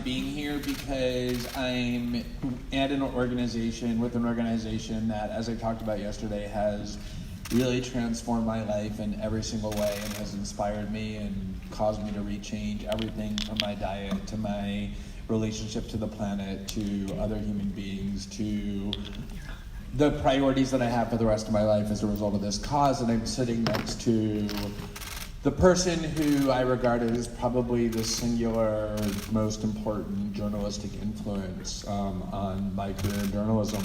being here because I'm at an organization that, as I talked about yesterday, has really transformed my life in every single way and has inspired me and caused me to rechange everything from my diet to my relationship to the planet to other human beings to the priorities that I have for the rest of my life as a result of this cause. And I'm sitting next to the person who I regard as probably the singular most important journalistic influence on my career in journalism.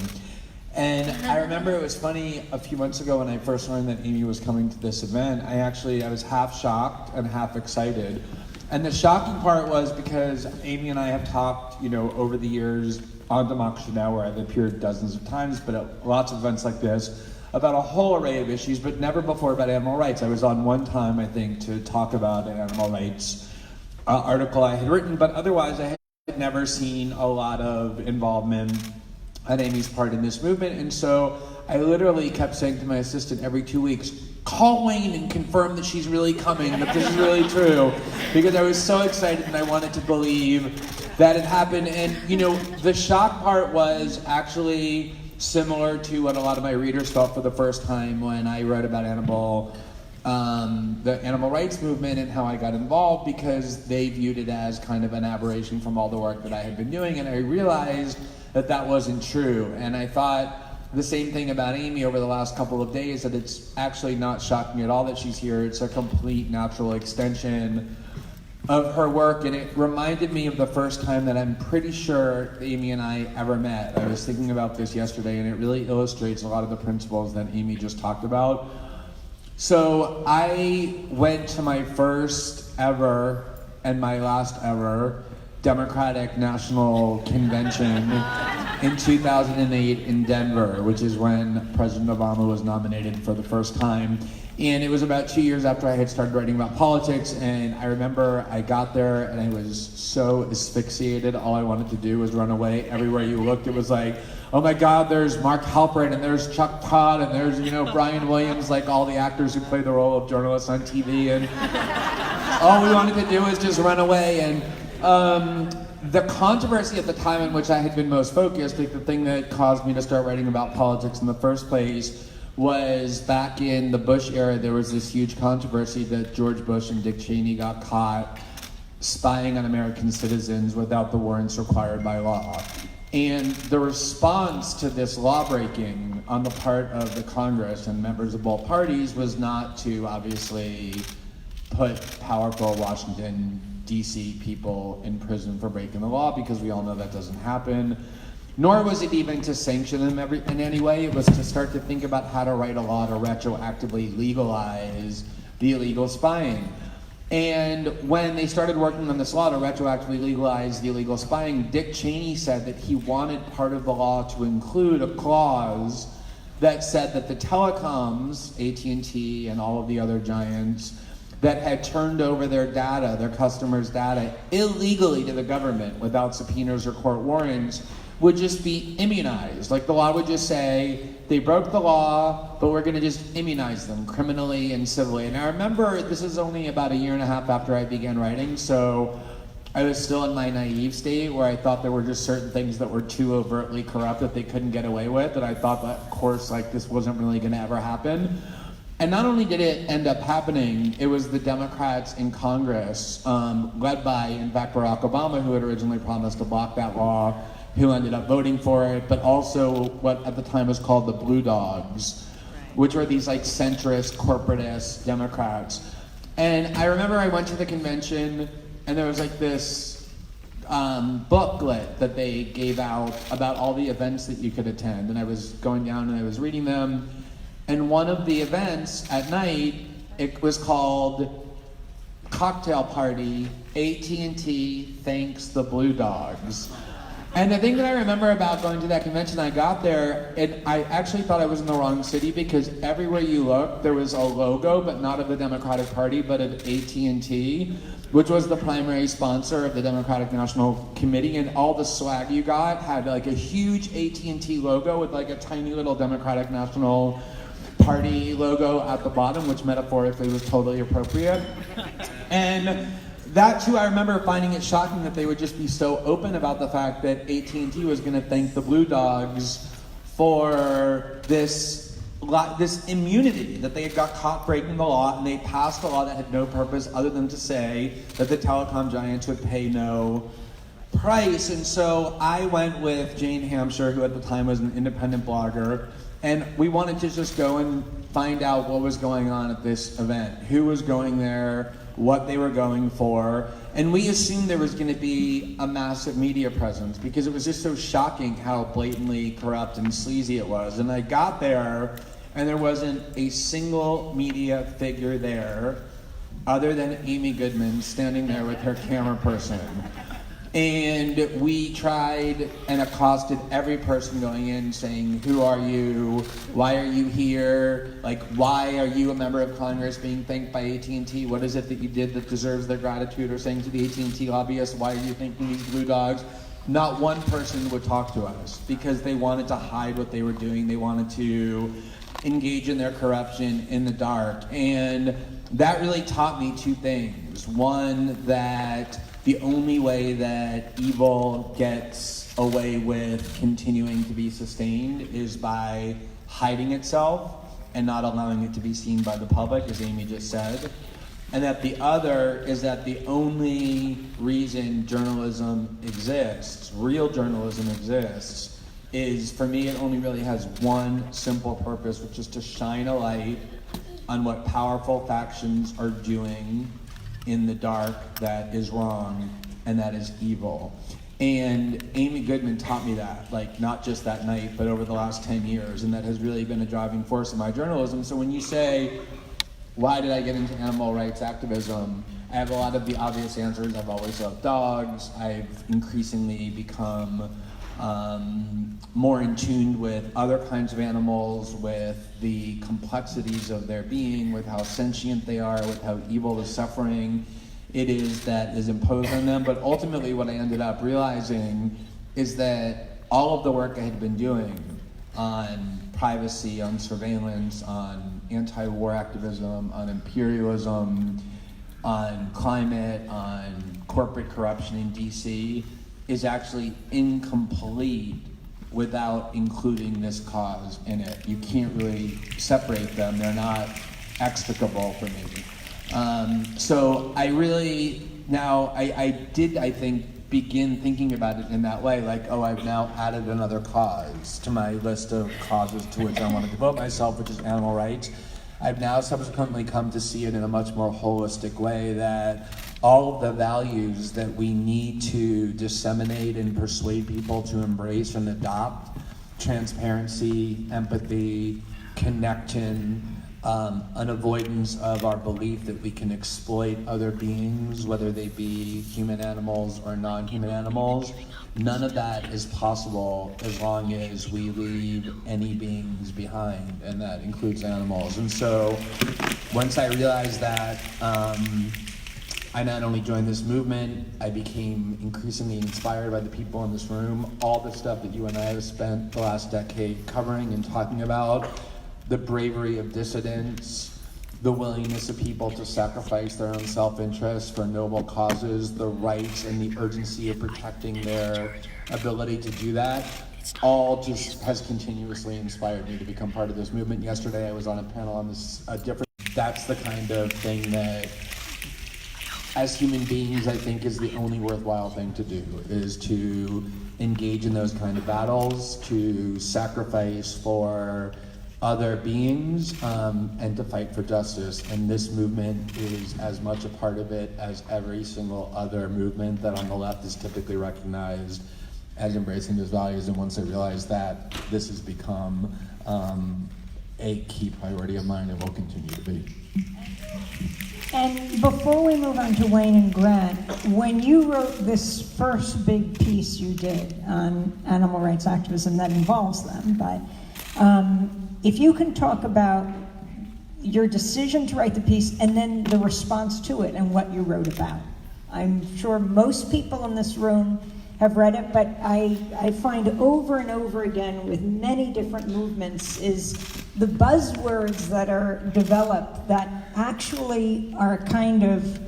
And I remember it was funny, a few months ago when I first learned that Amy was coming to this event, I was half shocked and half excited. And the shocking part was because Amy and I have talked, over the years on Democracy Now! Where I've appeared dozens of times, but at lots of events like this, about a whole array of issues, but never before about animal rights. I was on one time, I think, to talk about an animal rights article I had written, but otherwise I had never seen a lot of involvement on Amy's part in this movement. And so I literally kept saying to my assistant every 2 weeks, call Wayne and confirm that she's really coming, that this is really true, because I was so excited and I wanted to believe that it happened. And the shock part was actually similar to what a lot of my readers felt for the first time when I wrote about the animal rights movement and how I got involved, because they viewed it as kind of an aberration from all the work that I had been doing, and I realized that that wasn't true. And I thought the same thing about Amy over the last couple of days, that it's actually not shocking at all that she's here. It's a complete natural extension of her work, and it reminded me of the first time that I'm pretty sure Amy and I ever met. I was thinking about this yesterday, and it really illustrates a lot of the principles that Amy just talked about. So I went to my first ever and my last ever Democratic National Convention in 2008 in Denver, which is when President Obama was nominated for the first time. And it was about 2 years after I had started writing about politics, and I remember I got there and I was so asphyxiated, all I wanted to do was run away. Everywhere you looked, it was like, oh my God, there's Mark Halperin, and there's Chuck Todd, and there's, Brian Williams, like all the actors who play the role of journalists on TV, and all we wanted to do was just run away. And the controversy at the time in which I had been most focused, like the thing that caused me to start writing about politics in the first place, was back in the Bush era. There was this huge controversy that George Bush and Dick Cheney got caught spying on American citizens without the warrants required by law. And the response to this lawbreaking on the part of the Congress and members of both parties was not to obviously put powerful Washington, D.C. people in prison for breaking the law, because we all know that doesn't happen. Nor was it even to sanction them in any way. It was to start to think about how to write a law to retroactively legalize the illegal spying. And when they started working on this law to retroactively legalize the illegal spying, Dick Cheney said that he wanted part of the law to include a clause that said that the telecoms, AT&T and all of the other giants, that had turned over their data, their customers' data, illegally to the government without subpoenas or court warrants, would just be immunized. Like the law would just say, they broke the law, but we're gonna just immunize them criminally and civilly. And I remember this is only about a year and a half after I began writing, so I was still in my naive state where I thought there were just certain things that were too overtly corrupt that they couldn't get away with, and I thought that, of course, like this wasn't really gonna ever happen. And not only did it end up happening, it was the Democrats in Congress, led by, in fact, Barack Obama, who had originally promised to block that law, who ended up voting for it, but also what at the time was called the Blue Dogs, which were these like centrist, corporatist Democrats. And I remember I went to the convention and there was like this booklet that they gave out about all the events that you could attend. And I was going down and I was reading them. And one of the events at night, it was called Cocktail Party, AT&T Thanks the Blue Dogs. And the thing that I remember about going to that convention, I got there, and I actually thought I was in the wrong city, because everywhere you looked, there was a logo, but not of the Democratic Party, but of AT&T, which was the primary sponsor of the Democratic National Committee, and all the swag you got had like a huge AT&T logo with like a tiny little Democratic National Party logo at the bottom, which metaphorically was totally appropriate. And that too, I remember finding it shocking that they would just be so open about the fact that AT&T was going to thank the Blue Dogs for this immunity, that they had got caught breaking the law, and they passed a law that had no purpose other than to say that the telecom giants would pay no price. And so I went with Jane Hampshire, who at the time was an independent blogger, and we wanted to just go and find out what was going on at this event, who was going there, what they were going for, and we assumed there was going to be a massive media presence because it was just so shocking how blatantly corrupt and sleazy it was. And I got there, and there wasn't a single media figure there other than Amy Goodman standing there with her camera person. And we tried and accosted every person going in saying, who are you? Why are you here? Like, why are you a member of Congress being thanked by AT&T? What is it that you did that deserves their gratitude? Or saying to the AT&T lobbyists, why are you thanking these Blue Dogs? Not one person would talk to us because they wanted to hide what they were doing. They wanted to engage in their corruption in the dark. And that really taught me two things. One, that the only way that evil gets away with continuing to be sustained is by hiding itself and not allowing it to be seen by the public, as Amy just said. And that the other is that the only reason journalism exists, real journalism exists, is, for me, it only really has one simple purpose, which is to shine a light on what powerful factions are doing in the dark that is wrong and that is evil. And Amy Goodman taught me that, like, not just that night, but over the last 10 years, and that has really been a driving force in my journalism. So when you say, why did I get into animal rights activism? I have a lot of the obvious answers. I've always loved dogs. I've increasingly become more in tune with other kinds of animals, with the complexities of their being, with how sentient they are, with how evil the suffering it is that is imposed on them. But ultimately what I ended up realizing is that all of the work I had been doing on privacy, on surveillance, on anti-war activism, on imperialism, on climate, on corporate corruption in DC is actually incomplete without including this cause in it. You can't really separate them. They're not explicable for me. So I really, now, I did, I think, begin thinking about it in that way, like, oh, I've now added another cause to my list of causes to which I want to devote myself, which is animal rights. I've now subsequently come to see it in a much more holistic way, that all of the values that we need to disseminate and persuade people to embrace and adopt, transparency, empathy, connection, an avoidance of our belief that we can exploit other beings, whether they be human animals or non-human animals, none of that is possible as long as we leave any beings behind, and that includes animals. And so once I realized that, I not only joined this movement, I became increasingly inspired by the people in this room, all the stuff that you and I have spent the last decade covering and talking about, the bravery of dissidents, the willingness of people to sacrifice their own self-interest for noble causes, the rights and the urgency of protecting their ability to do that, all just has continuously inspired me to become part of this movement. Yesterday I was on a panel on this that's the kind of thing that, as human beings, I think is the only worthwhile thing to do, is to engage in those kind of battles, to sacrifice for other beings, and to fight for justice. And this movement is as much a part of it as every single other movement that on the left is typically recognized as embracing those values. And once I realized that, this has become a key priority of mine and will continue to be. And before we move on to Wayne and Grant, when you wrote this first big piece you did on animal rights activism that involves them, but if you can talk about your decision to write the piece and then the response to it and what you wrote about. I'm sure most people in this room have read it, but I find over and over again with many different movements is the buzzwords that are developed that actually are kind of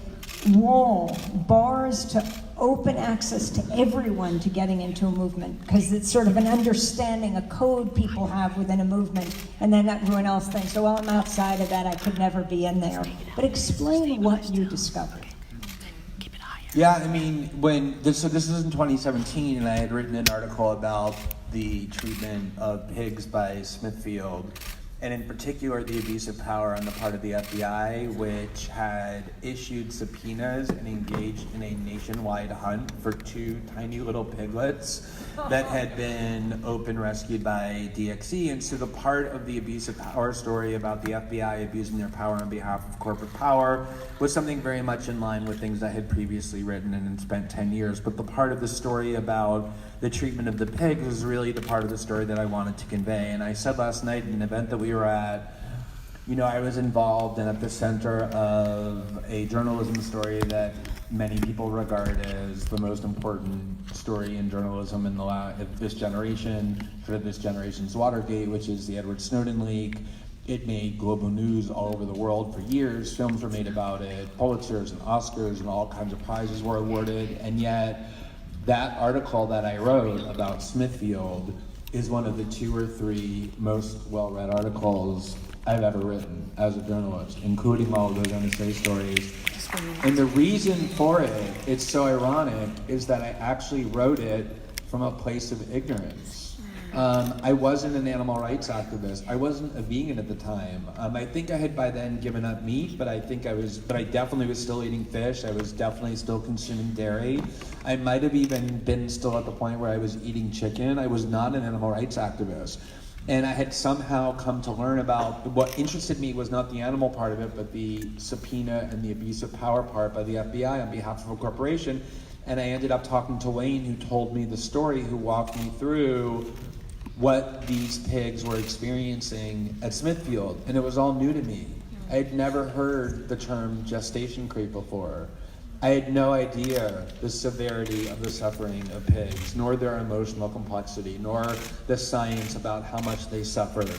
bars to open access to everyone to getting into a movement, because it's sort of an understanding, a code people have within a movement, and then everyone else thinks, oh, well, I'm outside of that, I could never be in there. But explain what you discovered. Yeah, I mean, so this is in 2017, and I had written an article about the treatment of pigs by Smithfield, and in particular the abuse of power on the part of the FBI, which had issued subpoenas and engaged in a nationwide hunt for 2 tiny little piglets that had been open rescued by DXE. And so the part of the abuse of power story about the FBI abusing their power on behalf of corporate power was something very much in line with things I had previously written and had spent 10 years. But the part of the story about the treatment of the pigs was really the part of the story that I wanted to convey. And I said last night in an event that we were at, you know, I was involved and at the center of a journalism story that many people regard as the most important story in journalism in this generation, for this generation's Watergate, which is the Edward Snowden leak. It made global news all over the world for years. Films were made about it, Pulitzers and Oscars and all kinds of prizes were awarded, and yet that article that I wrote about Smithfield is one of the 2 or 3 most well-read articles I've ever written as a journalist, including all of those NSA stories. And the reason for it, it's so ironic, is that I actually wrote it from a place of ignorance. I wasn't an animal rights activist. I wasn't a vegan at the time. I think I had by then given up meat, but I definitely was still eating fish. I was definitely still consuming dairy. I might have even been still at the point where I was eating chicken. I was not an animal rights activist. And I had somehow come to learn about what interested me was not the animal part of it, but the subpoena and the abuse of power part by the FBI on behalf of a corporation. And I ended up talking to Wayne, who told me the story, who walked me through what these pigs were experiencing at Smithfield. And it was all new to me. I had never heard the term gestation crate before. I had no idea the severity of the suffering of pigs, nor their emotional complexity, nor the science about how much they suffered.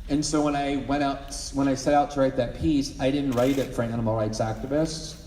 And so when I set out to write that piece, I didn't write it for animal rights activists.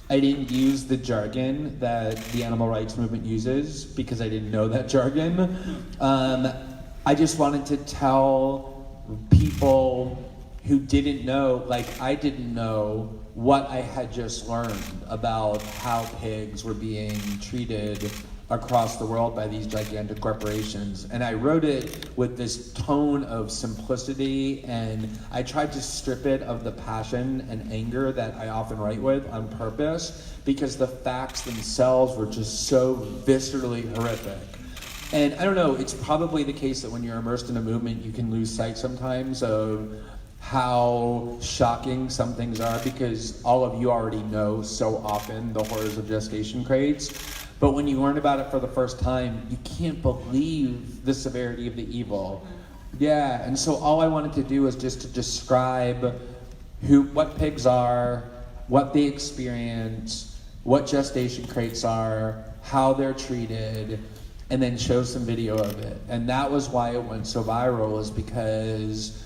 I didn't use the jargon that the animal rights movement uses because I didn't know that jargon. I just wanted to tell people who didn't know, like I didn't know, what I had just learned about how pigs were being treated across the world by these gigantic corporations. And I wrote it with this tone of simplicity, and I tried to strip it of the passion and anger that I often write with on purpose, because the facts themselves were just so viscerally horrific. And I don't know, it's probably the case that when you're immersed in a movement, you can lose sight sometimes of how shocking some things are, because all of you already know so often the horrors of gestation crates. But when you learn about it for the first time, you can't believe the severity of the evil. Yeah, and so all I wanted to do was just to describe what pigs are, what they experience, what gestation crates are, how they're treated, and then show some video of it. And that was why it went so viral, is because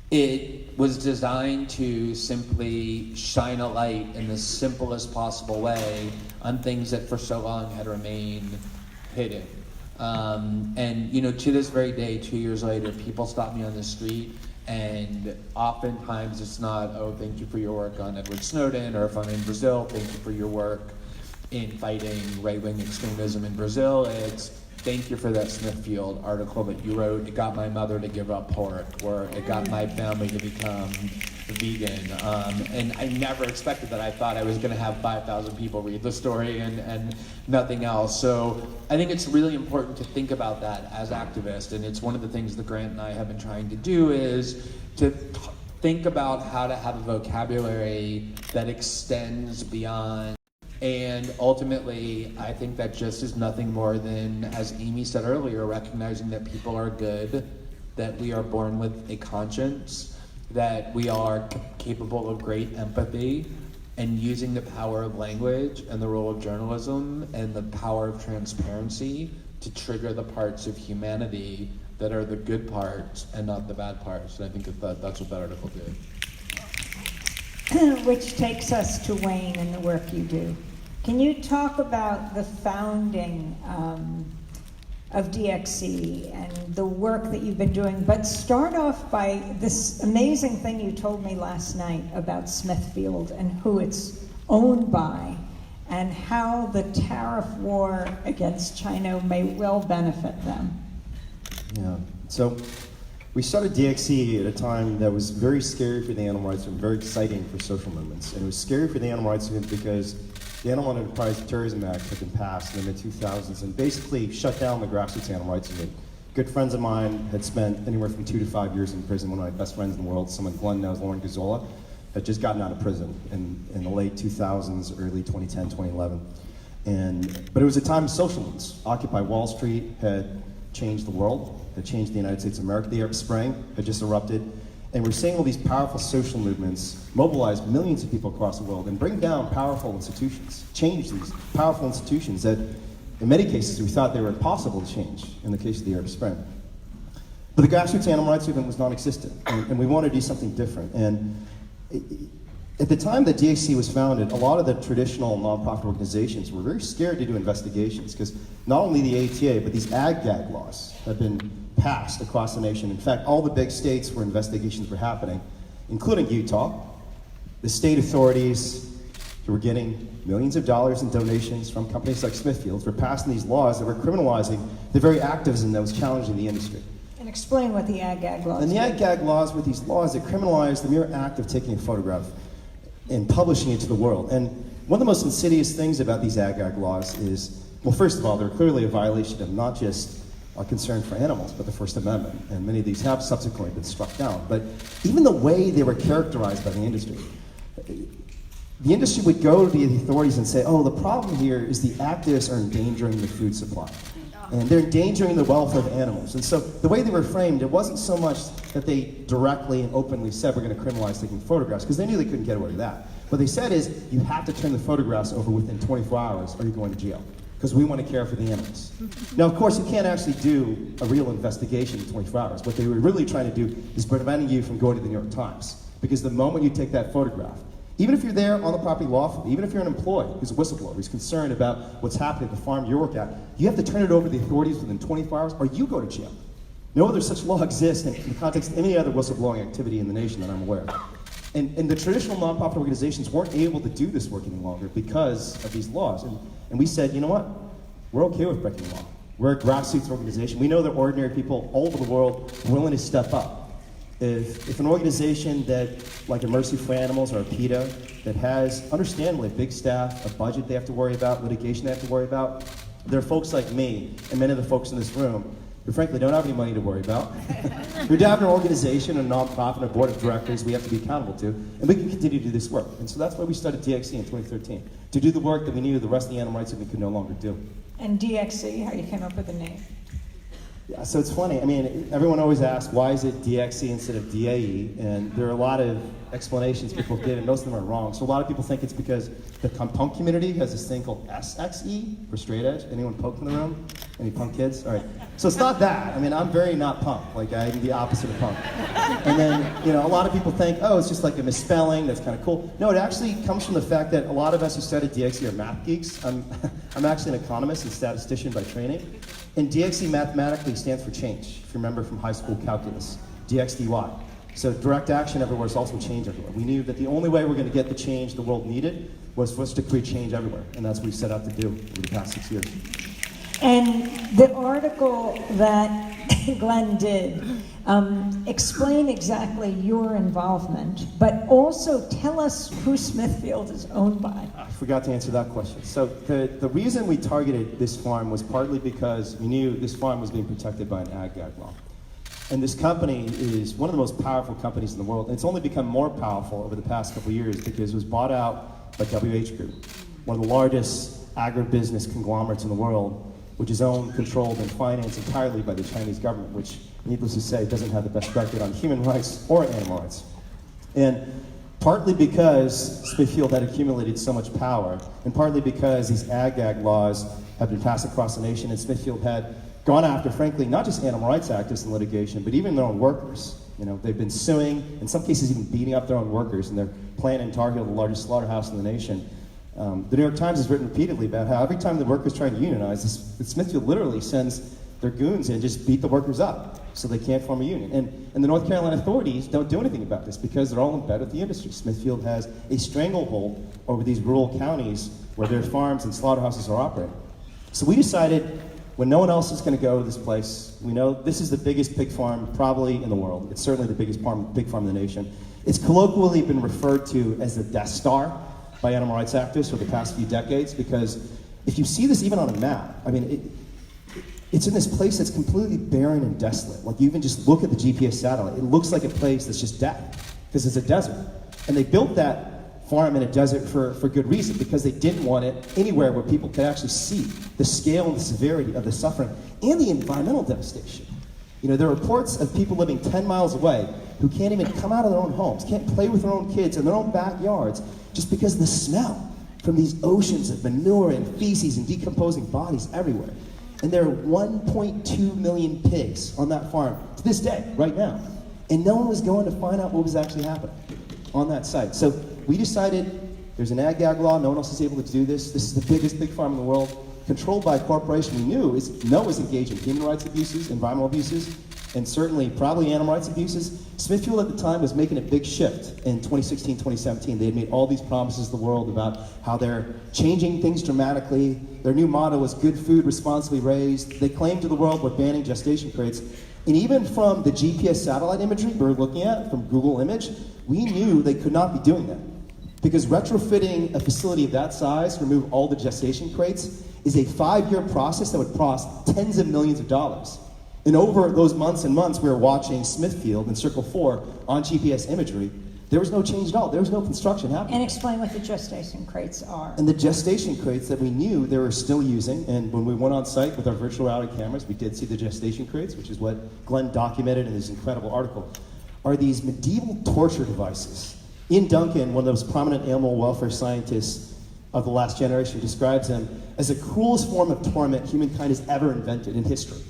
it was designed to simply shine a light in the simplest possible way on things that for so long had remained hidden. And you know, to this very day, 2 years later, people stop me on the street, and oftentimes it's not, oh, thank you for your work on Edward Snowden, or if I'm in Brazil, thank you for your work in fighting right-wing extremism in Brazil. It's, thank you for that Smithfield article that you wrote. It got my mother to give up pork, or it got my family to become vegan. And I never expected that. I thought I was gonna have 5,000 people read the story and nothing else. So I think it's really important to think about that as activists, and it's one of the things that Grant and I have been trying to do, is to think about how to have a vocabulary that extends beyond. And ultimately, I think that just is nothing more than, as Amy said earlier, recognizing that people are good, that we are born with a conscience, that we are capable of great empathy, and using the power of language and the role of journalism and the power of transparency to trigger the parts of humanity that are the good parts and not the bad parts. And I think that's what that article did. which takes us to Wayne and the work you do. Can you talk about the founding of DXC and the work that you've been doing, but start off by this amazing thing you told me last night about Smithfield and who it's owned by, and how the tariff war against China may well benefit them. Yeah, so we started DXC at a time that was very scary for the animal rights movement, very exciting for social movements. And it was scary for the animal rights movement because the Animal Enterprise Terrorism Act had been passed in the mid-2000s and basically shut down the grassroots animal rights movement. Good friends of mine had spent anywhere from 2 to 5 years in prison. One of my best friends in the world, someone Glenn knows, Lauren Gazzola, had just gotten out of prison in the late 2000s, early 2010, 2011. But it was a time of social movements. Occupy Wall Street had changed the world, had changed the United States of America. The Arab Spring had just erupted. And we're seeing all these powerful social movements mobilize millions of people across the world and bring down powerful institutions, change these powerful institutions that, in many cases, we thought they were impossible to change in the case of the Arab Spring. But the grassroots animal rights movement was non-existent, and we wanted to do something different. And at the time that DXC was founded, a lot of the traditional nonprofit organizations were very scared to do investigations because not only the ATA, but these ag-gag laws have been passed across the nation. In fact, all the big states where investigations were happening, including Utah, the state authorities who were getting millions of dollars in donations from companies like Smithfield were passing these laws that were criminalizing the very activism that was challenging the industry. And explain what the ag-gag laws And the ag-gag laws were these laws that criminalized the mere act of taking a photograph and publishing it to the world. And one of the most insidious things about these ag-gag laws is, well, first of all, they're clearly a violation of not just our concern for animals, but the First Amendment. And many of these have subsequently been struck down. But even the way they were characterized by the industry would go to the authorities and say, oh, the problem here is the activists are endangering the food supply. And they're endangering the welfare of animals. And so the way they were framed, it wasn't so much that they directly and openly said we're going to criminalize taking photographs, because they knew they couldn't get away with that. What they said is, you have to turn the photographs over within 24 hours or you're going to jail, because we want to care for the animals. Now, of course, you can't actually do a real investigation in 24 hours. What they were really trying to do is preventing you from going to the New York Times, because the moment you take that photograph, even if you're there on the property lawfully, even if you're an employee who's a whistleblower, who's concerned about what's happening at the farm you work at, you have to turn it over to the authorities within 24 hours or you go to jail. No other such law exists in the context of any other whistleblowing activity in the nation that I'm aware of. And the traditional nonprofit organizations weren't able to do this work any longer because of these laws. And we said, you know what? We're okay with breaking the law. We're a grassroots organization. We know that ordinary people all over the world are willing to step up. If an organization that, like a Mercy for Animals or a PETA, that has, understandably, a big staff, a budget they have to worry about, litigation they have to worry about, there are folks like me and many of the folks in this room who frankly don't have any money to worry about, who have an organization, a nonprofit, a board of directors we have to be accountable to, and we can continue to do this work. And so that's why we started DXC in 2013, to do the work that we knew the rest of the animal rights movement could no longer do. And DXC, how you came up with the name? Yeah, so it's funny. I mean, everyone always asks, why is it DXC instead of DAE? And there are a lot of explanations people give, and most of them are wrong. So a lot of people think it's because the punk community has this thing called SXE for straight edge. Anyone punk in the room? Any punk kids? All right. So it's not that. I mean, I'm very not punk. Like, I'm the opposite of punk. And then, you know, a lot of people think, oh, it's just like a misspelling. That's kind of cool. No, it actually comes from the fact that a lot of us who studied DXC are math geeks. I'm actually an economist and statistician by training. And DXC mathematically stands for change, if you remember from high school calculus, DXDY. So direct action everywhere is also change everywhere. We knew that the only way we're going to get the change the world needed was for us to create change everywhere. And that's what we set out to do over the past 6 years. And the article that Glenn did, explain exactly your involvement, but also tell us who Smithfield is owned by. I forgot to answer that question. So the reason we targeted this farm was partly because we knew this farm was being protected by an ag-gag law. And this company is one of the most powerful companies in the world. And it's only become more powerful over the past couple of years because it was bought out by WH Group, one of the largest agribusiness conglomerates in the world, which is owned, controlled, and financed entirely by the Chinese government, which, needless to say, doesn't have the best record on human rights or animal rights. And partly because Smithfield had accumulated so much power, and partly because these ag-gag laws have been passed across the nation, and Smithfield had gone after, frankly, not just animal rights activists in litigation, but even their own workers. You know, they've been suing, in some cases even beating up their own workers, and their plant in Tar Heel, the largest slaughterhouse in the nation. The New York Times has written repeatedly about how every time the workers try to unionize, Smithfield literally sends their goons in and just beat the workers up so they can't form a union. And the North Carolina authorities don't do anything about this because they're all in bed with the industry. Smithfield has a stranglehold over these rural counties where their farms and slaughterhouses are operating. So we decided, when no one else is going to go to this place, we know this is the biggest pig farm probably in the world. It's certainly the biggest pig farm in the nation. It's colloquially been referred to as the Death Star by animal rights activists for the past few decades, because if you see this even on a map, I mean, it's in this place that's completely barren and desolate. Like, you even just look at the GPS satellite, it looks like a place that's just dead, because it's a desert. And they built that farm in a desert for good reason, because they didn't want it anywhere where people could actually see the scale and the severity of the suffering and the environmental devastation. You know, there are reports of people living 10 miles away who can't even come out of their own homes, can't play with their own kids in their own backyards, just because of the smell from these oceans of manure and feces and decomposing bodies everywhere. And there are 1.2 million pigs on that farm to this day, right now. And no one was going to find out what was actually happening on that site. So we decided there's an ag-gag law, no one else is able to do this. This is the biggest pig farm in the world, controlled by a corporation we knew is engaged in human rights abuses, environmental abuses, and certainly probably animal rights abuses. Smithfield at the time was making a big shift in 2016, 2017. They had made all these promises to the world about how they're changing things dramatically. Their new motto was good food responsibly raised. They claimed to the world we're banning gestation crates. And even from the GPS satellite imagery we're looking at from Google Image, we knew they could not be doing that. Because retrofitting a facility of that size to remove all the gestation crates is a 5-year process that would cost tens of millions of dollars. And over those months and months, we were watching Smithfield and Circle 4 on GPS imagery. There was no change at all. There was no construction happening. And explain what the gestation crates are. And the gestation crates that we knew they were still using, and when we went on site with our virtual reality cameras, we did see the gestation crates, which is what Glenn documented in his incredible article, are these medieval torture devices. Ian Duncan, one of those prominent animal welfare scientists of the last generation, describes them as the cruelest form of torment humankind has ever invented in history.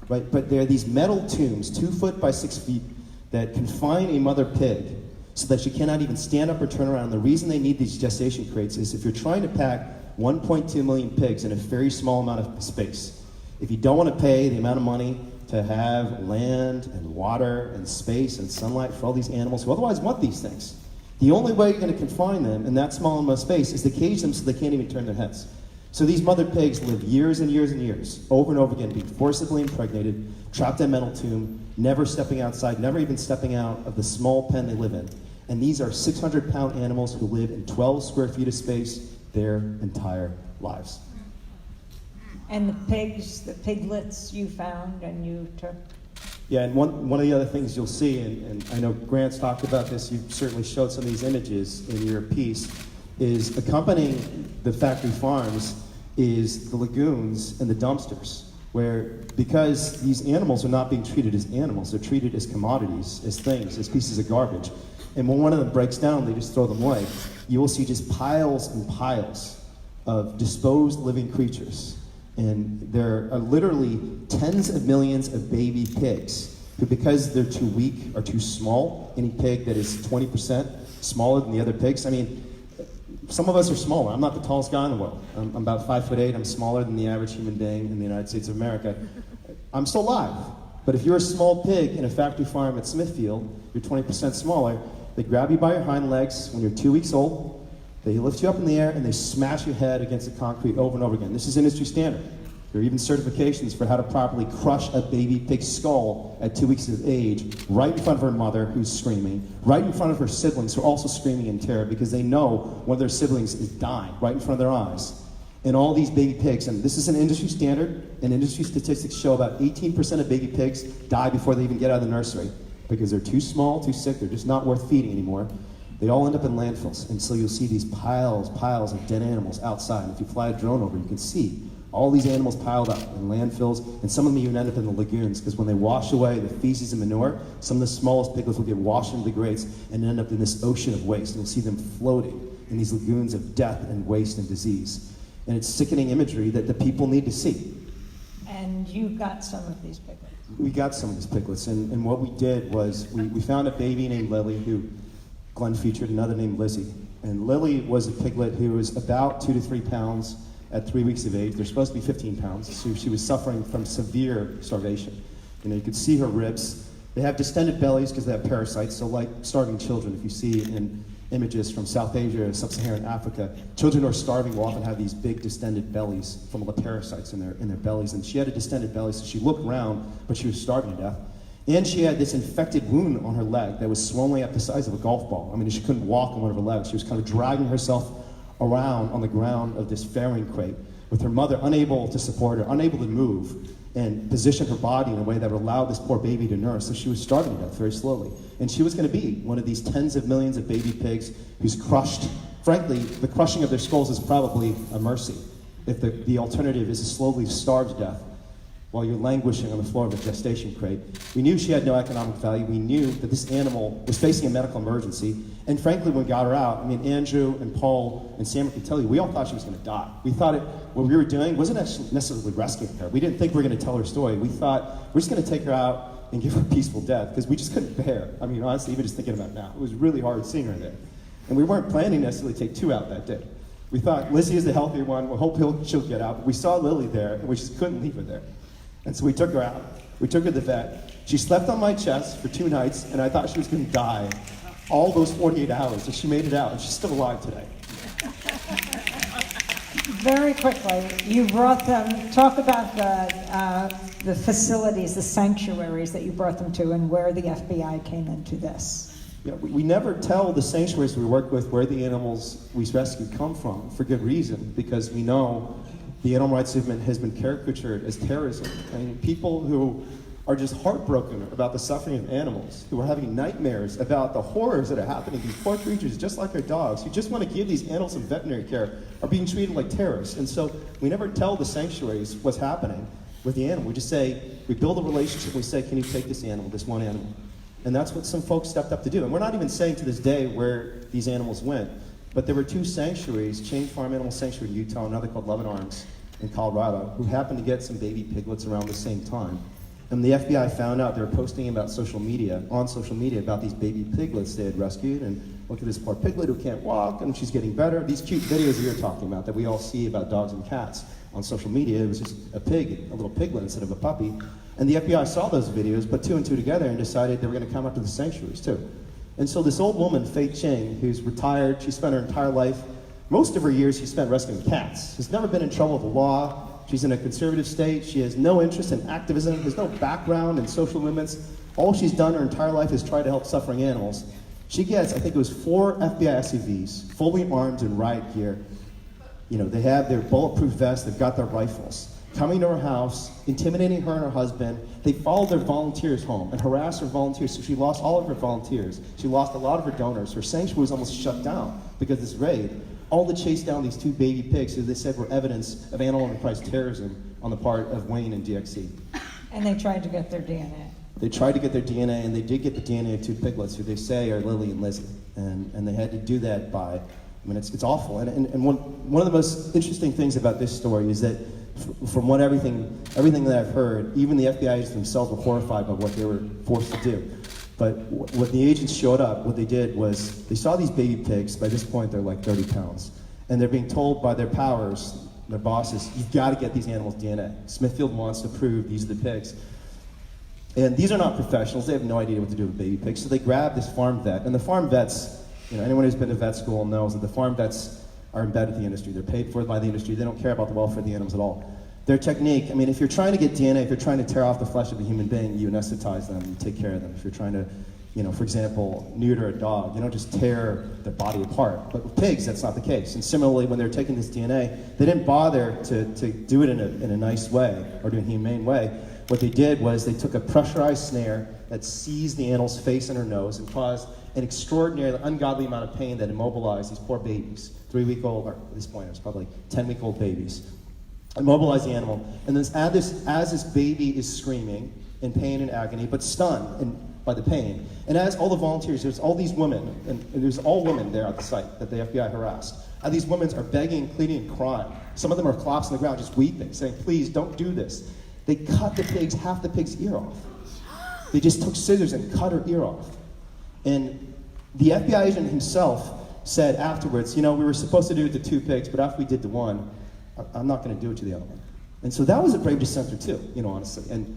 Right? But they're these metal tombs, 2 foot by 6 feet, that confine a mother pig so that she cannot even stand up or turn around. And the reason they need these gestation crates is if you're trying to pack 1.2 million pigs in a very small amount of space, if you don't want to pay the amount of money to have land and water and space and sunlight for all these animals who otherwise want these things, the only way you're going to confine them in that small amount of space is to cage them so they can't even turn their heads. So these mother pigs live years and years and years, over and over again, being forcibly impregnated, trapped in a metal tomb, never stepping outside, never even stepping out of the small pen they live in. And these are 600-pound animals who live in 12 square feet of space their entire lives. And the pigs, the piglets you found and you took? Yeah, and one of the other things you'll see, and I know Grant's talked about this, you've certainly showed some of these images in your piece, is accompanying the factory farms is the lagoons and the dumpsters, where because these animals are not being treated as animals, they're treated as commodities, as things, as pieces of garbage. And when one of them breaks down, they just throw them away. You will see just piles and piles of disposed living creatures. And there are literally tens of millions of baby pigs who, because they're too weak or too small, any pig that is 20% smaller than the other pigs, I mean, some of us are smaller. I'm not the tallest guy in the world. I'm about 5'8". I'm smaller than the average human being in the United States of America. I'm still alive. But if you're a small pig in a factory farm at Smithfield, you're 20% smaller, they grab you by your hind legs when you're 2 weeks old, they lift you up in the air, and they smash your head against the concrete over and over again. This is industry standard. There are even certifications for how to properly crush a baby pig's skull at 2 weeks of age, right in front of her mother who's screaming, right in front of her siblings who are also screaming in terror because they know one of their siblings is dying right in front of their eyes. And all these baby pigs, and this is an industry standard, and industry statistics show about 18% of baby pigs die before they even get out of the nursery because they're too small, too sick, they're just not worth feeding anymore. They all end up in landfills, and so you'll see these piles of dead animals outside. And if you fly a drone over, you can see all these animals piled up in landfills, and some of them even end up in the lagoons, because when they wash away the feces and manure, some of the smallest piglets will get washed into the grates and end up in this ocean of waste. And you'll see them floating in these lagoons of death and waste and disease. And it's sickening imagery that the people need to see. and you got some of these piglets. We got some of these piglets, and what we did was we found a baby named Lily who Glenn featured, another named Lizzie. And Lily was a piglet who was about 2 to 3 pounds at 3 weeks of age. They're supposed to be 15 pounds, so she was suffering from severe starvation. You know, you could see her ribs. They have distended bellies because they have parasites, so like starving children, if you see in images from South Asia and Sub-Saharan Africa, children who are starving will often have these big distended bellies from all the parasites in their bellies. And she had a distended belly, so she looked round, but she was starving to death. And she had this infected wound on her leg that was swollen up the size of a golf ball. I mean, she couldn't walk on one of her legs. She was kind of dragging herself around on the ground of this farrowing crate with her mother unable to support her, unable to move and position her body in a way that would allow this poor baby to nurse. So she was starving to death very slowly. And she was going to be one of these tens of millions of baby pigs who's crushed. Frankly, the crushing of their skulls is probably a mercy if the alternative is to slowly starve to death while you're languishing on the floor of a gestation crate. We knew she had no economic value. We knew that this animal was facing a medical emergency. And frankly, when we got her out, I mean, Andrew and Paul and Sam could tell you, we all thought she was going to die. We thought what we were doing wasn't necessarily rescuing her. We didn't think we were going to tell her story. We thought, we're just going to take her out and give her a peaceful death, because we just couldn't bear. I mean, honestly, even just thinking about it now, it was really hard seeing her there. And we weren't planning necessarily to take 2 out that day. We thought, Lizzie is the healthier one. We hope she'll get out. But we saw Lily there, and we just couldn't leave her there. And so we took her out. We took her to the vet. She slept on my chest for 2 nights, and I thought she was going to die all those 48 hours. And she made it out, and she's still alive today. Very quickly, you brought them, talk about the facilities, the sanctuaries that you brought them to, and where the FBI came into this. Yeah, we never tell the sanctuaries we work with where the animals we rescued come from, for good reason, because we know the animal rights movement has been caricatured as terrorism. I mean, people who are just heartbroken about the suffering of animals, who are having nightmares about the horrors that are happening to these poor creatures, just like our dogs, who just want to give these animals some veterinary care, are being treated like terrorists. And so we never tell the sanctuaries what's happening with the animal. We just say, we build a relationship, we say, can you take this animal, this one animal? And that's what some folks stepped up to do. And we're not even saying to this day where these animals went. But there were 2 sanctuaries, Chain Farm Animal Sanctuary in Utah, another called Love and Arms in Colorado, who happened to get some baby piglets around the same time. And the FBI found out they were posting about on social media about these baby piglets they had rescued. And look at this poor piglet who can't walk, and she's getting better. These cute videos that you're talking about that we all see about dogs and cats on social media, it was just a pig, a little piglet instead of a puppy. And the FBI saw those videos, put 2 and 2 together, and decided they were going to come up to the sanctuaries too. And so this old woman, Fei Ching, who's retired, she spent her entire life, most of her years she spent rescuing cats. She's never been in trouble with the law. She's in a conservative state. She has no interest in activism. There's no background in social movements. All she's done her entire life is try to help suffering animals. She gets, I think it was 4 FBI SUVs, fully armed in riot gear. You know, they have their bulletproof vests, they've got their rifles. Coming to her house, intimidating her and her husband. They followed their volunteers home and harassed her volunteers, so she lost all of her volunteers. She lost a lot of her donors. Her sanctuary was almost shut down because of this raid. All to chase down these 2 baby pigs who they said were evidence of animal enterprise terrorism on the part of Wayne and DXC. And they tried to get their DNA. They tried to get their DNA, and they did get the DNA of 2 piglets who they say are Lily and Lizzie. And they had to do that by, I mean, it's awful. And one of the most interesting things about this story is that from what everything that I've heard, even the FBI agents themselves were horrified by what they were forced to do. But when the agents showed up, what they did was they saw these baby pigs. By this point, they're like 30 pounds. And they're being told by their powers, their bosses, you've got to get these animals' DNA. Smithfield wants to prove these are the pigs. And these are not professionals. They have no idea what to do with baby pigs. So they grab this farm vet. And the farm vets, you know, anyone who's been to vet school knows that the farm vets are embedded with the industry. They're paid for by the industry. They don't care about the welfare of the animals at all. Their technique, I mean, if you're trying to get DNA, if you're trying to tear off the flesh of a human being, you anesthetize them, you take care of them. If you're trying to, you know, for example, neuter a dog, you don't just tear their body apart. But with pigs, that's not the case. And similarly, when they're taking this DNA, they didn't bother to do it in a nice way or do it in a humane way. What they did was they took a pressurized snare that seized the animal's face and her nose and caused an extraordinary, ungodly amount of pain that immobilized these poor babies, 3-week-old, or at this point it was probably 10-week-old babies. Immobilize the animal, and then as this baby is screaming in pain and agony, but stunned by the pain, and as all the volunteers, there's all these women, and there's all women there at the site that the FBI harassed, and these women are begging, pleading, and crying. Some of them are collapsed on the ground, just weeping, saying, please, don't do this. They cut half the pig's ear off. They just took scissors and cut her ear off. And the FBI agent himself said afterwards, we were supposed to do it to 2 pigs, but after we did to 1, I'm not going to do it to the other one. And so that was a brave dissenter too, honestly. And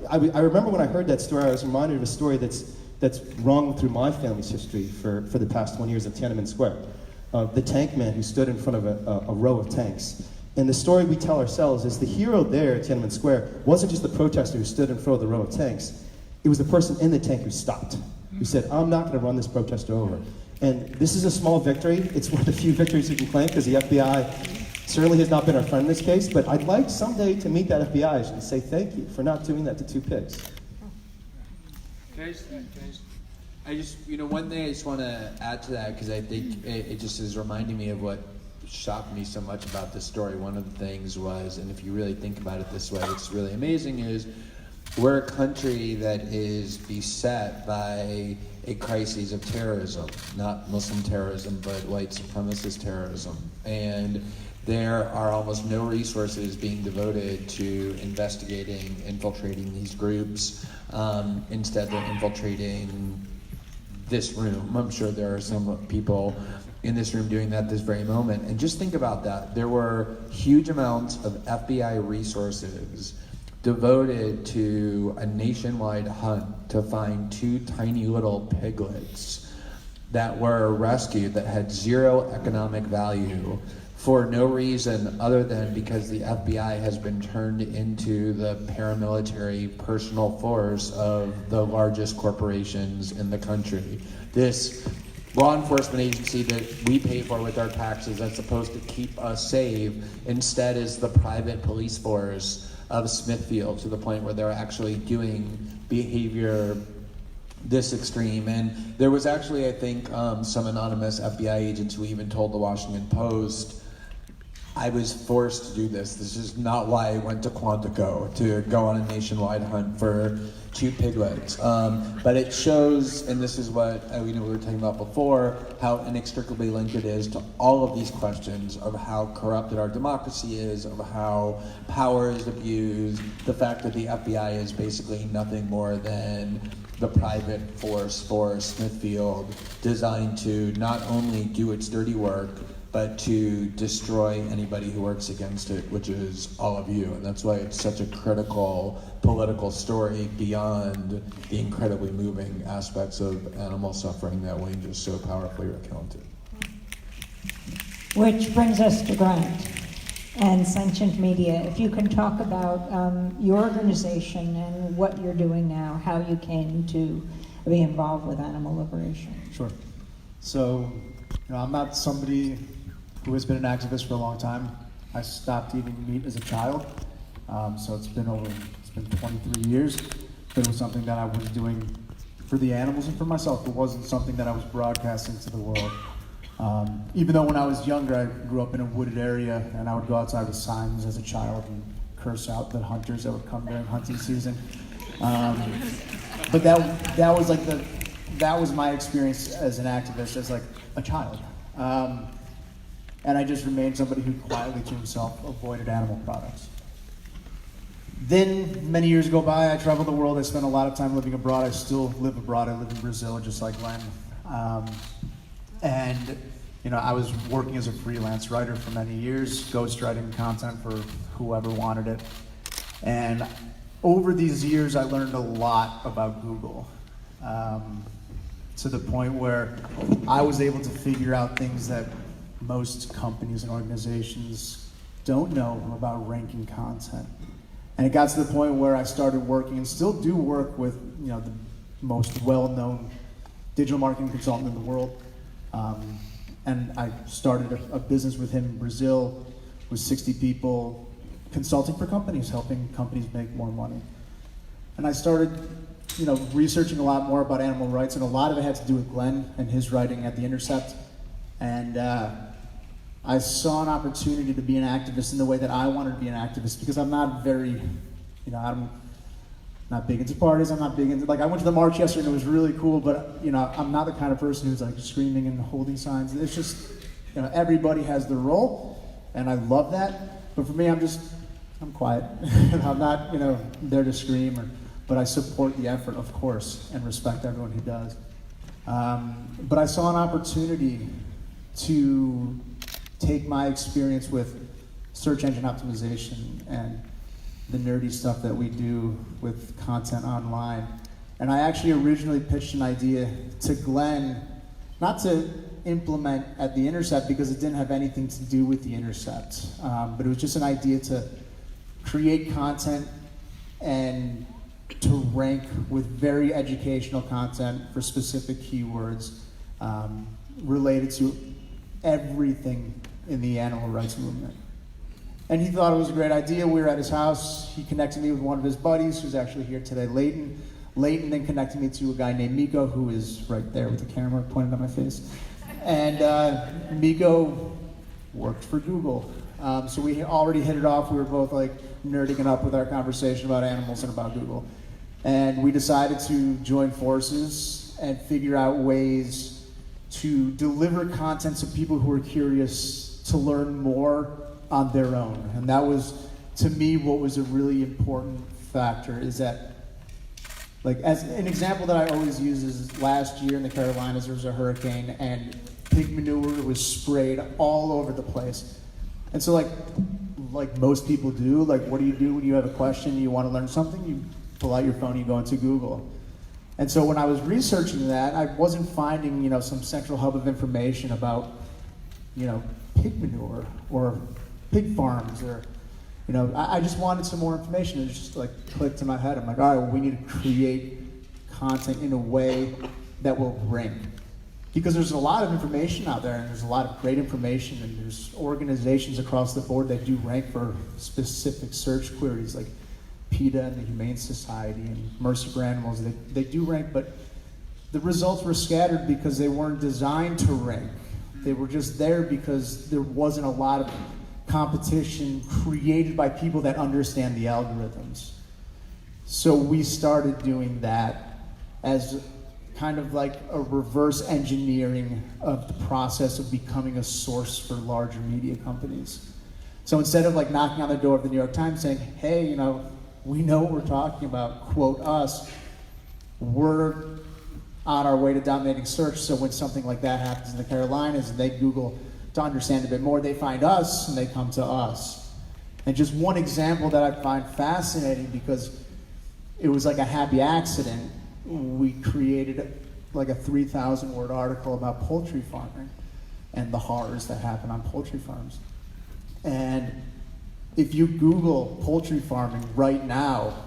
I remember when I heard that story, I was reminded of a story that's rung through my family's history for the past 20 years at Tiananmen Square. The tank man who stood in front of a row of tanks. And the story we tell ourselves is the hero there at Tiananmen Square wasn't just the protester who stood in front of the row of tanks. It was the person in the tank who stopped, who said, I'm not going to run this protester over. And this is a small victory. It's one of the few victories we can claim because the FBI certainly has not been our friend in this case, but I'd like someday to meet that FBI agent and say thank you for not doing that to 2 pigs. One thing I just want to add to that, because I think it just is reminding me of what shocked me so much about this story. One of the things was, and if you really think about it this way, it's really amazing, is we're a country that is beset by a crisis of terrorism, not Muslim terrorism, but white supremacist terrorism. And there are almost no resources being devoted to investigating, infiltrating these groups. Instead, they're infiltrating this room. I'm sure there are some people in this room doing that this very moment. And just think about that. There were huge amounts of FBI resources devoted to a nationwide hunt to find 2 tiny little piglets that were rescued that had 0 economic value for no reason other than because the FBI has been turned into the paramilitary personal force of the largest corporations in the country. This law enforcement agency that we pay for with our taxes that's supposed to keep us safe instead is the private police force of Smithfield, to the point where they're actually doing behavior this extreme. And there was actually, I think, some anonymous FBI agents who even told the Washington Post, I was forced to do this. This is not why I went to Quantico, to go on a nationwide hunt for 2 piglets. But it shows, and this is what we were talking about before, how inextricably linked it is to all of these questions of how corrupted our democracy is, of how power is abused, the fact that the FBI is basically nothing more than the private force for Smithfield, designed to not only do its dirty work, but to destroy anybody who works against it, which is all of you. And that's why it's such a critical political story beyond the incredibly moving aspects of animal suffering that Wayne just so powerfully recounted. Which brings us to Grant and Sentient Media. If you can talk about your organization and what you're doing now, how you came to be involved with animal liberation. Sure. So, I'm not somebody who has been an activist for a long time. I stopped eating meat as a child, so it's been 23 years. But it was something that I was doing for the animals and for myself. It wasn't something that I was broadcasting to the world. Even though when I was younger, I grew up in a wooded area, and I would go outside with signs as a child and curse out the hunters that would come during hunting season. But that was my experience as an activist, as like a child. And I just remained somebody who quietly to himself avoided animal products. Then, many years go by, I traveled the world. I spent a lot of time living abroad. I still live abroad. I live in Brazil, just like Glenn. And I was working as a freelance writer for many years, ghostwriting content for whoever wanted it. And over these years, I learned a lot about Google, to the point where I was able to figure out things that most companies and organizations don't know about ranking content. And it got to the point where I started working, and still do work with the most well-known digital marketing consultant in the world. And I started a business with him in Brazil with 60 people, consulting for companies, helping companies make more money. And I started researching a lot more about animal rights, and a lot of it had to do with Glenn and his writing at the Intercept. And I saw an opportunity to be an activist in the way that I wanted to be an activist, because I'm not very, I'm not big into parties. I'm not big into, I went to the march yesterday and it was really cool, but I'm not the kind of person who's screaming and holding signs. It's just, everybody has their role, and I love that. But for me, I'm just I'm quiet. I'm not, there to scream, but I support the effort, of course, and respect everyone who does. But I saw an opportunity to take my experience with search engine optimization and the nerdy stuff that we do with content online. And I actually originally pitched an idea to Glenn, not to implement at the Intercept because it didn't have anything to do with the Intercept, but it was just an idea to create content and to rank with very educational content for specific keywords related to everything in the animal rights movement. And he thought it was a great idea. We were at his house. He connected me with one of his buddies who's actually here today, Leighton. Leighton then connected me to a guy named Miko, who is right there with the camera pointed at my face. And Miko worked for Google. So we already hit it off. We were both like nerding it up with our conversation about animals and about Google. And we decided to join forces and figure out ways to deliver content to people who are curious to learn more on their own. And that was, to me, what was a really important factor, is that, like, as an example that I always use is last year in the Carolinas, there was a hurricane and pig manure was sprayed all over the place. And so like most people do, like, what do you do when you have a question, you want to learn something? You pull out your phone, you go into Google. And so when I was researching that, I wasn't finding, some central hub of information about, pig manure or pig farms or, I just wanted some more information. It just like clicked in my head. I'm like, all right, well, we need to create content in a way that will rank. Because there's a lot of information out there, and there's a lot of great information, and there's organizations across the board that do rank for specific search queries, like PETA and the Humane Society and Mercy for Animals. They do rank, but the results were scattered because they weren't designed to rank. They were just there because there wasn't a lot of competition created by people that understand the algorithms. So we started doing that as kind of like a reverse engineering of the process of becoming a source for larger media companies. So instead of like knocking on the door of the New York Times saying, hey, we know what we're talking about, quote us, we're on our way to dominating search. So when something like that happens in the Carolinas and they Google to understand a bit more, they find us and they come to us. And just one example that I find fascinating, because it was like a happy accident, we created like a 3,000 word article about poultry farming and the horrors that happen on poultry farms. And if you Google poultry farming right now,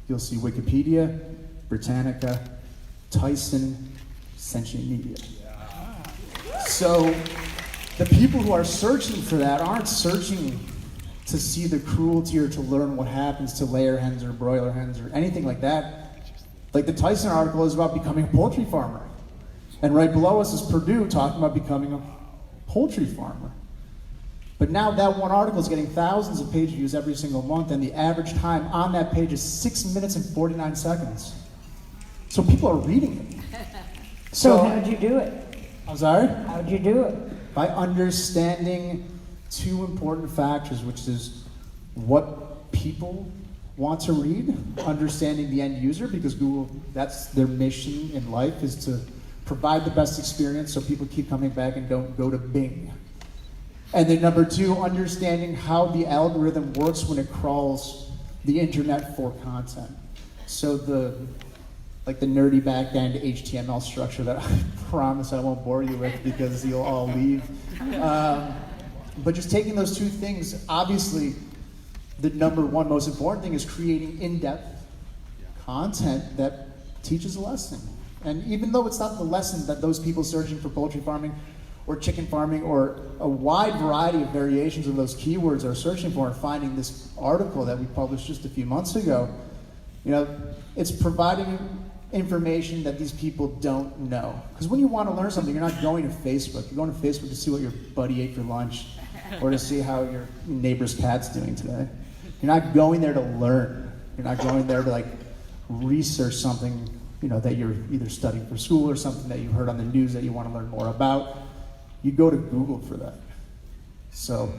you'll see Wikipedia, Britannica, Tyson, Sentient Media. So the people who are searching for that aren't searching to see the cruelty or to learn what happens to layer hens or broiler hens or anything like that. Like the Tyson article is about becoming a poultry farmer. And right below us is Purdue talking about becoming a poultry farmer. But now that one article is getting thousands of page views every single month, and the average time on that page is 6 minutes and 49 seconds. So people are reading it. So how'd you do it? I'm sorry? How'd you do it? By understanding two important factors, which is what people want to read, understanding the end user, because Google, that's their mission in life, is to provide the best experience so people keep coming back and don't go to Bing. And then number two, understanding how the algorithm works when it crawls the internet for content. So the nerdy back-end HTML structure that I promise I won't bore you with because you'll all leave. But just taking those two things, obviously the number one most important thing is creating in-depth content that teaches a lesson. And even though it's not the lesson that those people searching for poultry farming or chicken farming or a wide variety of variations of those keywords are searching for and finding this article that we published just a few months ago, it's providing information that these people don't know. Because when you want to learn something, you're not going to Facebook. You're going to Facebook to see what your buddy ate for lunch or to see how your neighbor's cat's doing today. You're not going there to learn. You're not going there to research something that you're either studying for school or something that you heard on the news that you want to learn more about. You go to Google for that. So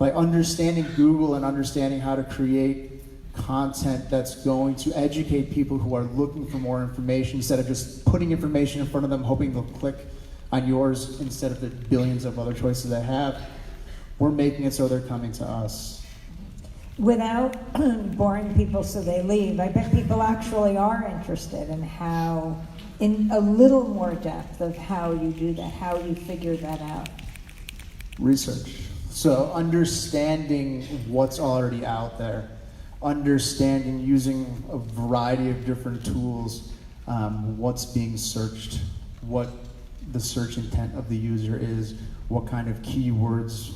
by understanding Google and understanding how to create content that's going to educate people who are looking for more information instead of just putting information in front of them hoping they'll click on yours instead of the billions of other choices they have, we're making it so they're coming to us. Without boring people so they leave, I bet people actually are interested in how, in a little more depth of how you do that, how you figure that out. Research. So understanding what's already out there, understanding using a variety of different tools, what's being searched, what the search intent of the user is, what kind of keywords,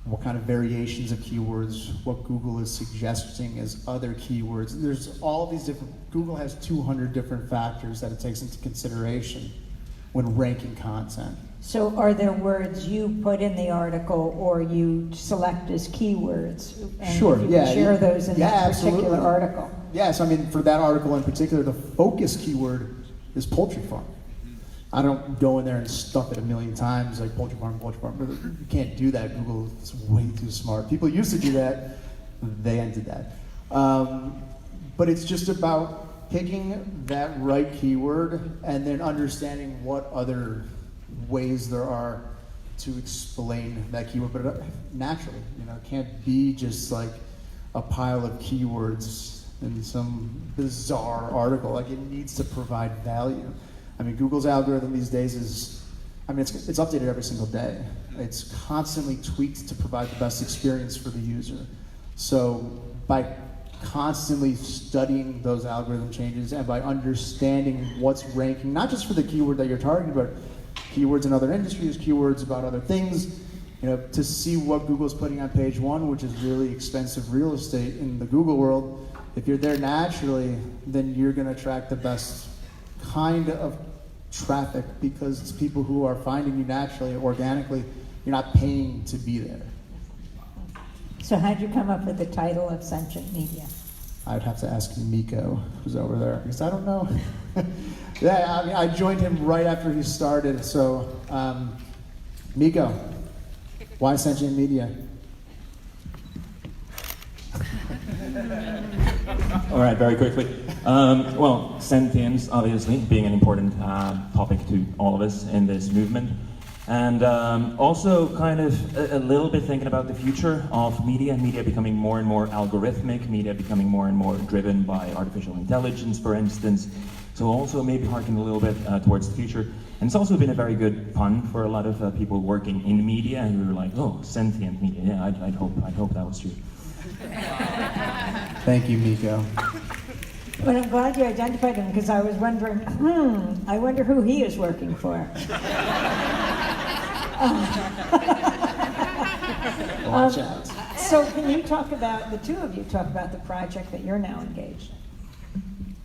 what kind of variations of keywords, what Google is suggesting as other keywords. There's all these different, Google has 200 different factors that it takes into consideration when ranking content. So are there words you put in the article or you select as keywords? And Sure, you yeah. can share those in that absolutely. particular article. Yes, I mean, for that article in particular, the focus keyword is poultry farm. I don't go in there and stuff it a million times like poultry farm. You can't do that. Google is way too smart. People used to do that. They ended that. But it's just about picking that right keyword and then understanding what other ways there are to explain that keyword. But naturally, it can't be just like a pile of keywords in some bizarre article. Like, it needs to provide value. I mean, Google's algorithm these days is, it's updated every single day. It's constantly tweaked to provide the best experience for the user. So by constantly studying those algorithm changes and by understanding what's ranking, not just for the keyword that you're targeting, but keywords in other industries, keywords about other things, to see what Google's putting on page one, which is really expensive real estate in the Google world. If you're there naturally, then you're going to attract the best kind of traffic because it's people who are finding you naturally, organically. You're not paying to be there. So how'd you come up with the title of Sentient Media? I would have to ask Miko, who's over there, because I don't know. Yeah, I joined him right after he started. So, Miko, why Sentient Media? All right, very quickly. Well, sentience, obviously, being an important topic to all of us in this movement. And also kind of a little bit thinking about the future of media becoming more and more algorithmic, media becoming more and more driven by artificial intelligence, for instance. So also maybe harken a little bit towards the future. And it's also been a very good pun for a lot of people working in media who were like, oh, sentient media. Yeah, I'd hope that was true. Thank you, Miko. Well, I'm glad you identified him because I was wondering, I wonder who he is working for. Watch out. So can you talk about, the two of you talk about the project that you're now engaged in?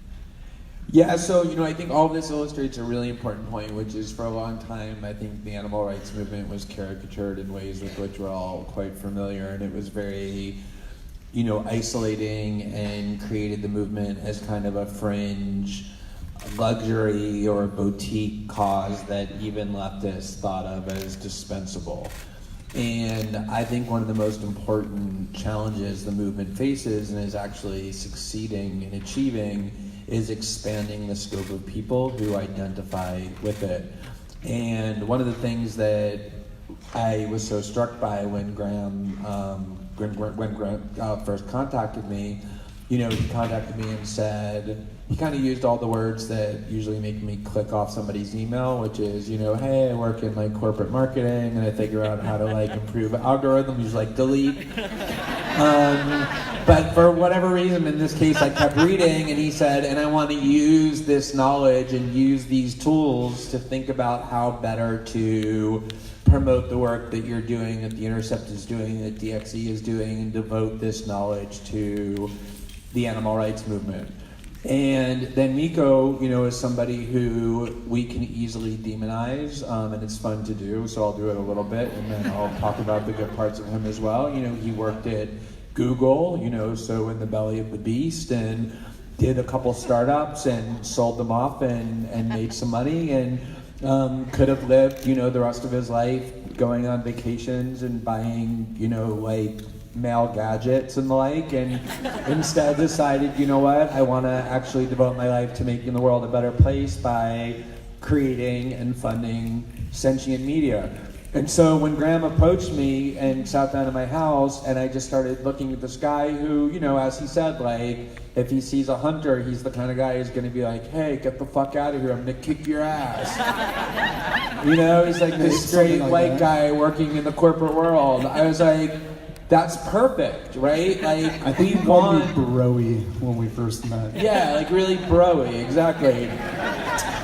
Yeah, so, I think all of this illustrates a really important point, which is for a long time, I think the animal rights movement was caricatured in ways with which we're all quite familiar, and it was very, isolating and created the movement as kind of a fringe luxury or boutique cause that even leftists thought of as dispensable. And I think one of the most important challenges the movement faces and is actually succeeding in achieving is expanding the scope of people who identify with it. And one of the things that I was so struck by when Grant first contacted me, he contacted me and said, he kind of used all the words that usually make me click off somebody's email, which is, hey, I work in corporate marketing and I figure out how to improve algorithms, delete. But for whatever reason, in this case, I kept reading, and he said, and I want to use this knowledge and use these tools to think about how better to promote the work that you're doing, that the Intercept is doing, that DXE is doing, and devote this knowledge to the animal rights movement. And then Miko, is somebody who we can easily demonize, and it's fun to do, so I'll do it a little bit, and then I'll talk about the good parts of him as well. He worked at Google, so in the belly of the beast, and did a couple startups and sold them off and made some money, and could have lived, the rest of his life going on vacations and buying, like male gadgets and the like, and instead decided, you know what, I want to actually devote my life to making the world a better place by creating and funding sentient media. And so when Graham approached me and sat down at my house, and I just started looking at this guy who, as he said, if he sees a hunter, he's the kind of guy who's going to be like, hey, get the fuck out of here, I'm going to kick your ass. He's like this straight white guy working in the corporate world. I was like, that's perfect, right? I think you called me broy when we first met. Yeah, really broy, exactly.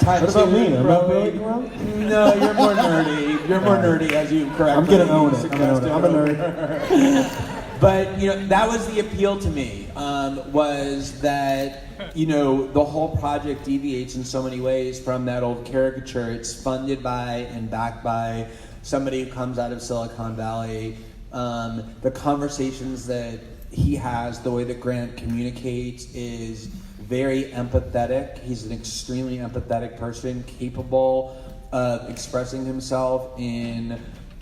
What about me? Am I really wrong? No, you're more nerdy. You're more nerdy, as you correctly I'm gonna own it. I'm a nerd. But that was the appeal to me. Was that the whole project deviates in so many ways from that old caricature. It's funded by and backed by somebody who comes out of Silicon Valley. The conversations that he has, the way that Grant communicates is very empathetic. He's an extremely empathetic person, capable of expressing himself in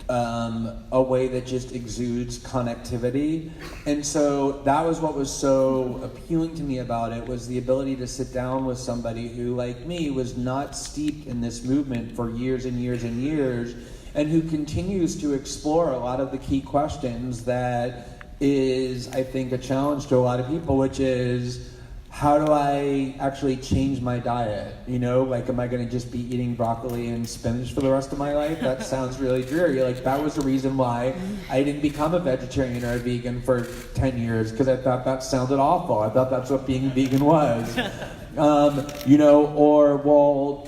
a way that just exudes connectivity. And so that was what was so appealing to me about it, was the ability to sit down with somebody who, like me, was not steeped in this movement for years and years and years, and who continues to explore a lot of the key questions that is, I think, a challenge to a lot of people, which is, how do I actually change my diet? Am I going to just be eating broccoli and spinach for the rest of my life? That sounds really dreary. That was the reason why I didn't become a vegetarian or a vegan for 10 years, because I thought that sounded awful. I thought that's what being vegan was.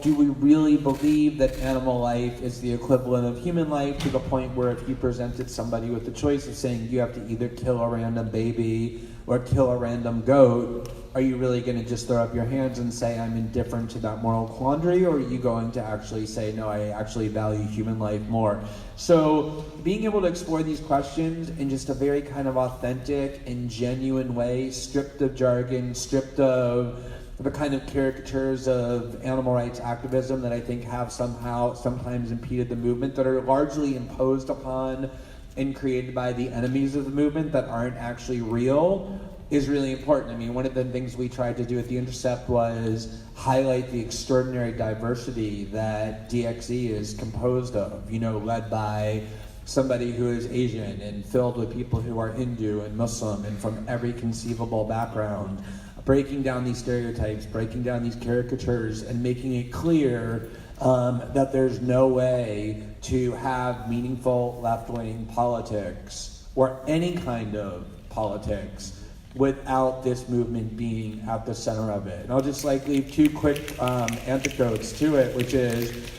Do we really believe that animal life is the equivalent of human life, to the point where if you presented somebody with the choice of saying you have to either kill a random baby or kill a random goat, are you really going to just throw up your hands and say, I'm indifferent to that moral quandary, or are you going to actually say, no, I actually value human life more? So being able to explore these questions in just a very kind of authentic and genuine way, stripped of jargon, stripped of the kind of caricatures of animal rights activism that I think have sometimes impeded the movement, that are largely imposed upon and created by the enemies of the movement that aren't actually real, is really important. I mean, one of the things we tried to do at the Intercept was highlight the extraordinary diversity that DXE is composed of, led by somebody who is Asian and filled with people who are Hindu and Muslim and from every conceivable background, breaking down these stereotypes, breaking down these caricatures, and making it clear that there's no way to have meaningful left-wing politics, or any kind of politics, without this movement being at the center of it. And I'll just leave two quick anecdotes to it, which is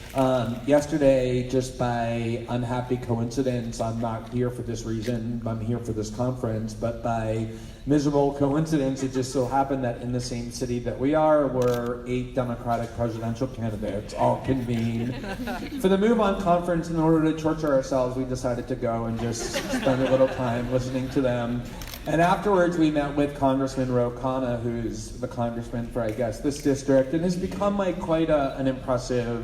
yesterday, just by unhappy coincidence, I'm not here for this reason, I'm here for this conference, but by miserable coincidence, it just so happened that in the same city that we are were 8 Democratic presidential candidates all convened for the Move On conference. In order to torture ourselves, we decided to go and just spend a little time listening to them. And afterwards, we met with Congressman Ro Khanna, who's the congressman for, I guess, this district, and has become quite an impressive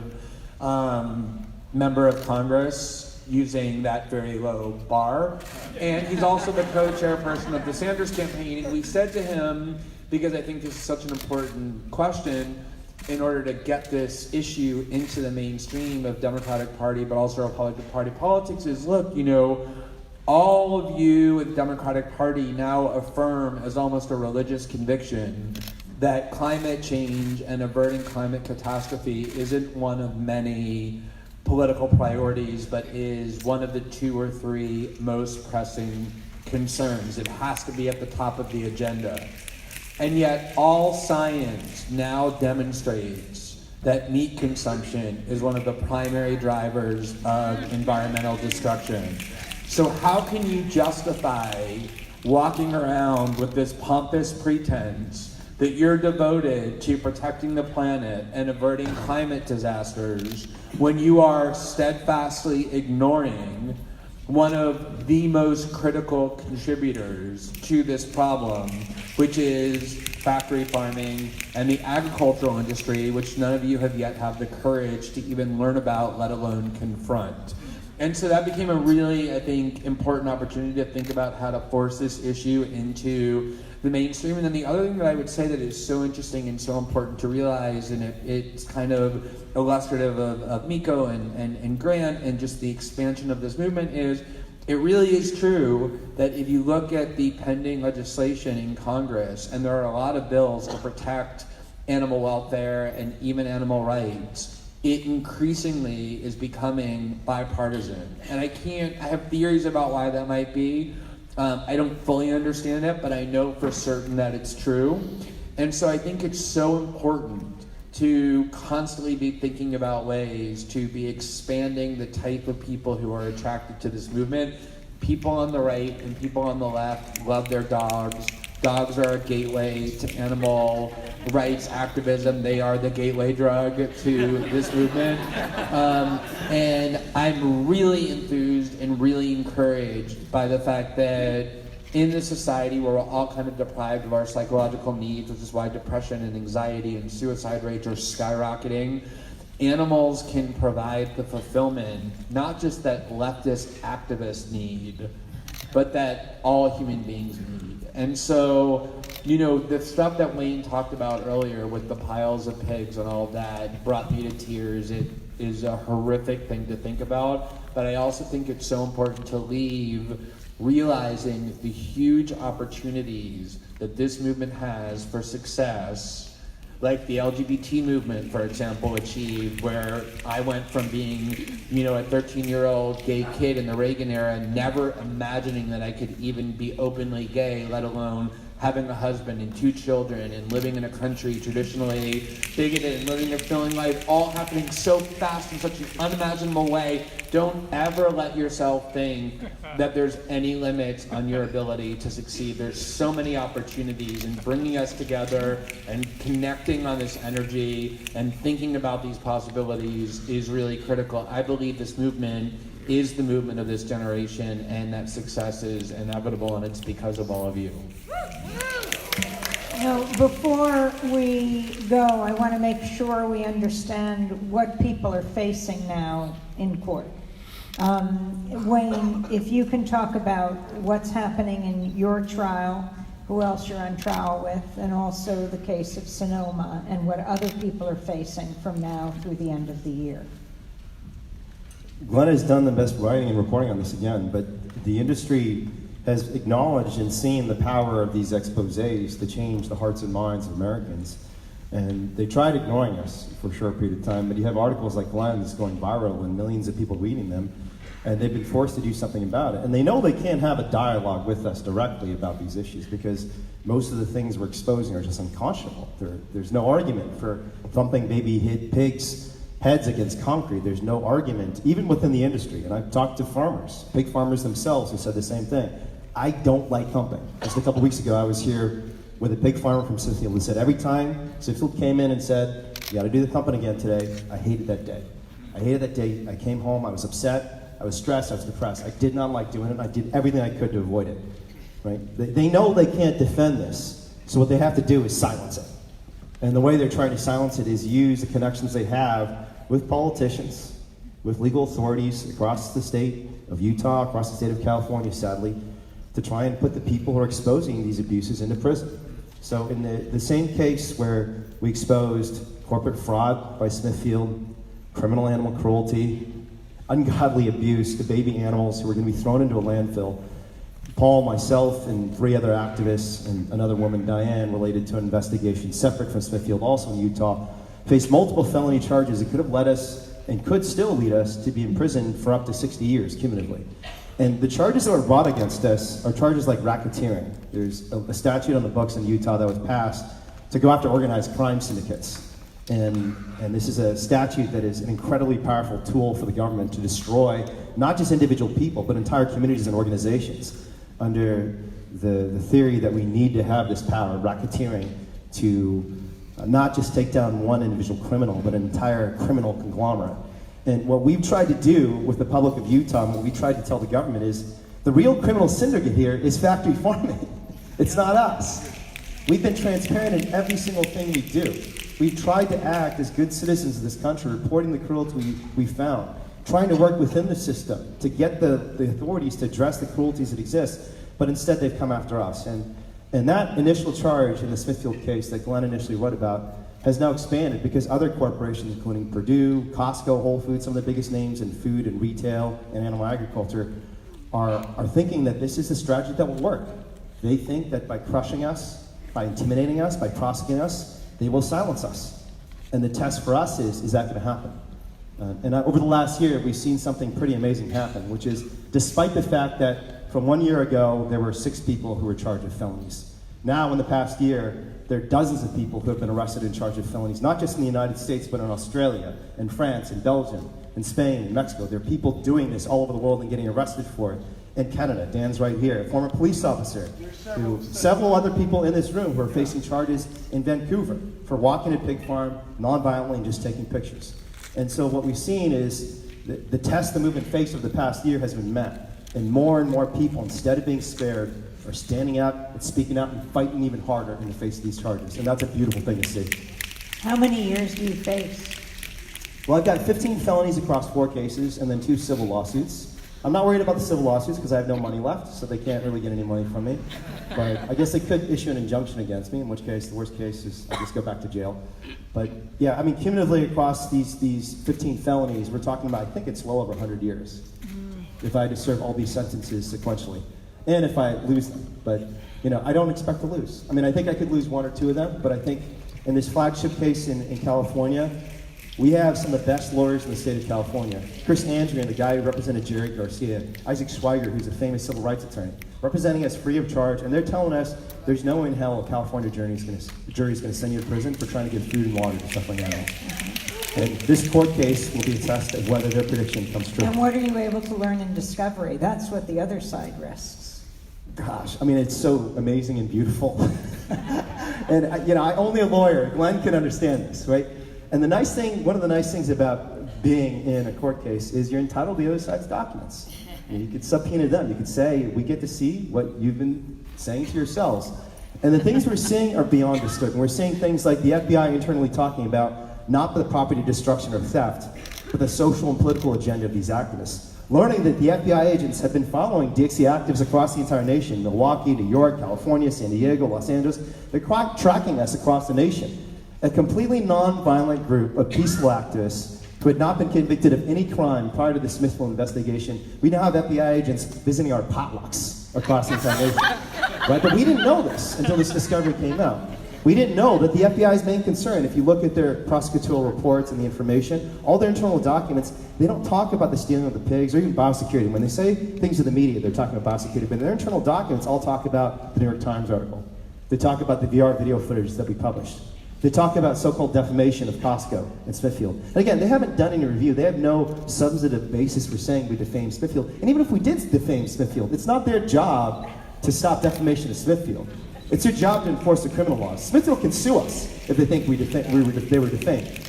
member of Congress, using that very low bar. And he's also the co-chairperson of the Sanders campaign. And we said to him, because I think this is such an important question, in order to get this issue into the mainstream of Democratic Party, but also Republican Party politics, is, look, all of you in the Democratic Party now affirm as almost a religious conviction that climate change and averting climate catastrophe isn't one of many political priorities, but is one of the 2 or 3 most pressing concerns. It has to be at the top of the agenda. And yet all science now demonstrates that meat consumption is one of the primary drivers of environmental destruction. So how can you justify walking around with this pompous pretense that you're devoted to protecting the planet and averting climate disasters when you are steadfastly ignoring one of the most critical contributors to this problem, which is factory farming and the agricultural industry, which none of you have yet had the courage to even learn about, let alone confront. And so that became a really, I think, important opportunity to think about how to force this issue into the mainstream. And then the other thing that I would say that is so interesting and so important to realize, and it's kind of illustrative of Miko and Grant and just the expansion of this movement, is it really is true that if you look at the pending legislation in Congress, and there are a lot of bills to protect animal welfare and even animal rights, it increasingly is becoming bipartisan. And I have theories about why that might be. I don't fully understand it, but I know for certain that it's true. And so I think it's so important to constantly be thinking about ways to be expanding the type of people who are attracted to this movement. People on the right and people on the left love their dogs. Dogs are a gateway to animal rights activism. They are the gateway drug to this movement. And I'm really enthused and really encouraged by the fact that in this society where we're all kind of deprived of our psychological needs, which is why depression and anxiety and suicide rates are skyrocketing, animals can provide the fulfillment, not just that leftist activists need, but that all human beings need. And so, the stuff that Wayne talked about earlier with the piles of pigs and all of that brought me to tears. It is a horrific thing to think about, but I also think it's so important to leave realizing the huge opportunities that this movement has for success, like the LGBT movement, for example, achieved, where I went from being, a 13-year-old gay kid in the Reagan era, never imagining that I could even be openly gay, let alone having a husband and 2 children and living in a country traditionally bigoted and living a fulfilling life, all happening so fast in such an unimaginable way. Don't ever let yourself think that there's any limits on your ability to succeed. There's so many opportunities, and bringing us together and connecting on this energy and thinking about these possibilities is really critical. I believe this movement is the movement of this generation, and that success is inevitable, and it's because of all of you. Before we go, I want to make sure we understand what people are facing now in court. Wayne, if you can talk about what's happening in your trial, who else you're on trial with, and also the case of Sonoma, and what other people are facing from now through the end of the year. Glenn has done the best writing and reporting on this again, but the industry has acknowledged and seen the power of these exposés to change the hearts and minds of Americans. And they tried ignoring us for a short period of time, but you have articles like Glenn's going viral and millions of people reading them, and they've been forced to do something about it. And they know they can't have a dialogue with us directly about these issues because most of the things we're exposing are just unconscionable. There's no argument for thumping baby pigs' heads against concrete. There's no argument, even within the industry. And I've talked to farmers, pig farmers themselves, who said the same thing. I don't like humping. Just a couple weeks ago, I was here with a pig farmer from Smithfield who said every time Smithfield came in and said, "You got to do the thumping again today," I hated that day. I hated that day. I came home, I was upset, I was stressed, I was depressed. I did not like doing it. I did everything I could to avoid it. Right? They know they can't defend this, so what they have to do is silence it. And the way they're trying to silence it is use the connections they have with politicians, with legal authorities across the state of Utah, across the state of California, sadly, to try and put the people who are exposing these abuses into prison. So in the same case where we exposed corporate fraud by Smithfield, criminal animal cruelty, ungodly abuse to baby animals who were going to be thrown into a landfill, Paul, myself, and 3 other activists, and another woman, Diane, related to an investigation separate from Smithfield, also in Utah, faced multiple felony charges that could have led us, and could still lead us, to be in prison for up to 60 years, cumulatively. And the charges that were brought against us are charges like racketeering. There's a statute on the books in Utah that was passed to go after organized crime syndicates. And this is a statute that is an incredibly powerful tool for the government to destroy not just individual people, but entire communities and organizations under the theory that we need to have this power, racketeering, to not just take down one individual criminal, but an entire criminal conglomerate. And what we've tried to do with the public of Utah, and what we tried to tell the government is, the real criminal syndicate here is factory farming. It's not us. We've been transparent in every single thing we do. We've tried to act as good citizens of this country, reporting the cruelty we found. trying to work within the system to get the authorities to address the cruelties that exist, but instead they've come after us. And that initial charge in the Smithfield case that Glenn initially wrote about has now expanded because other corporations, including Purdue, Costco, Whole Foods, some of the biggest names in food and retail and animal agriculture, are thinking that this is a strategy that will work. They think that by crushing us, by intimidating us, by prosecuting us, they will silence us. And the test for us is that going to happen? Over the last year, we've seen something pretty amazing happen, which is despite the fact that from 1 year ago, there were 6 people who were charged with felonies. Now, in the past year, there are dozens of people who have been arrested and charged with felonies, not just in the United States, but in Australia, in France, in Belgium, in Spain, in Mexico. There are people doing this all over the world and getting arrested for it. In Canada, Dan's right here, a former police officer, several other people in this room who are facing charges in Vancouver for walking a pig farm non-violently and just taking pictures. And so what we've seen is the test the movement faced over the past year has been met. And more people, instead of being spared, are standing out and speaking out and fighting even harder in the face of these charges. And that's a beautiful thing to see. How many years do you face? Well, I've got 15 felonies across 4 cases and then 2 civil lawsuits. I'm not worried about the civil lawsuits because I have no money left, so they can't really get any money from me. But I guess they could issue an injunction against me, in which case the worst case is I just go back to jail. But yeah, I mean, cumulatively across these 15 felonies, we're talking about, I think it's well over 100 years. If I had to serve all these sentences sequentially. And if I lose them. But, you know, I don't expect to lose. I mean, I think I could lose 1 or 2 of them, but I think in this flagship case in California, we have some of the best lawyers in the state of California. Chris Andrian, the guy who represented Jerry Garcia, Isaac Schweiger, who's a famous civil rights attorney, representing us free of charge, and they're telling us there's no way in hell a California jury's going to send you to prison for trying to give food and water to stuff like that. And this court case will be a test of whether their prediction comes true. And what are you able to learn in discovery? That's what the other side risks. Gosh, I mean, it's so amazing and beautiful. And, you know, only a lawyer, Glenn, can understand this, right? And the nice thing, one of the nice things about being in a court case is you're entitled to the other side's documents. You could subpoena them. You could say, we get to see what you've been saying to yourselves. And the things we're seeing are beyond disturbing. We're seeing things like the FBI internally talking about not the property destruction or theft, but the social and political agenda of these activists. Learning that the FBI agents have been following DXC activists across the entire nation, Milwaukee, New York, California, San Diego, Los Angeles. They're tracking us across the nation. A completely non-violent group of peaceful activists who had not been convicted of any crime prior to the Smithfield investigation. We now have FBI agents visiting our potlucks across the entire nation. Right? But we didn't know this until this discovery came out. We didn't know that the FBI's main concern, if you look at their prosecutorial reports and the information, all their internal documents, they don't talk about the stealing of the pigs or even biosecurity. When they say things to the media, they're talking about biosecurity, but their internal documents all talk about the New York Times article. They talk about the VR video footage that we published. They talk about so-called defamation of Costco and Smithfield. And again, they haven't done any review. They have no substantive basis for saying we defamed Smithfield. And even if we did defame Smithfield, it's not their job to stop defamation of Smithfield. It's their job to enforce the criminal laws. Smithfield can sue us if they think they were defamed,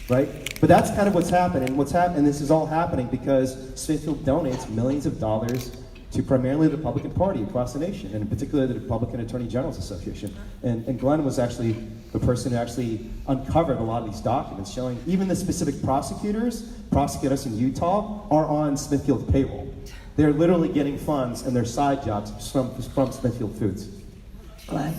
right? But that's kind of what's happened. And this is all happening because Smithfield donates millions of dollars to primarily the Republican Party across the nation, and in particular the Republican Attorney General's Association. And Glenn was actually the person who actually uncovered a lot of these documents showing even the specific prosecutors in Utah are on Smithfield's payroll. They're literally getting funds and their side jobs from Smithfield Foods. Glenn?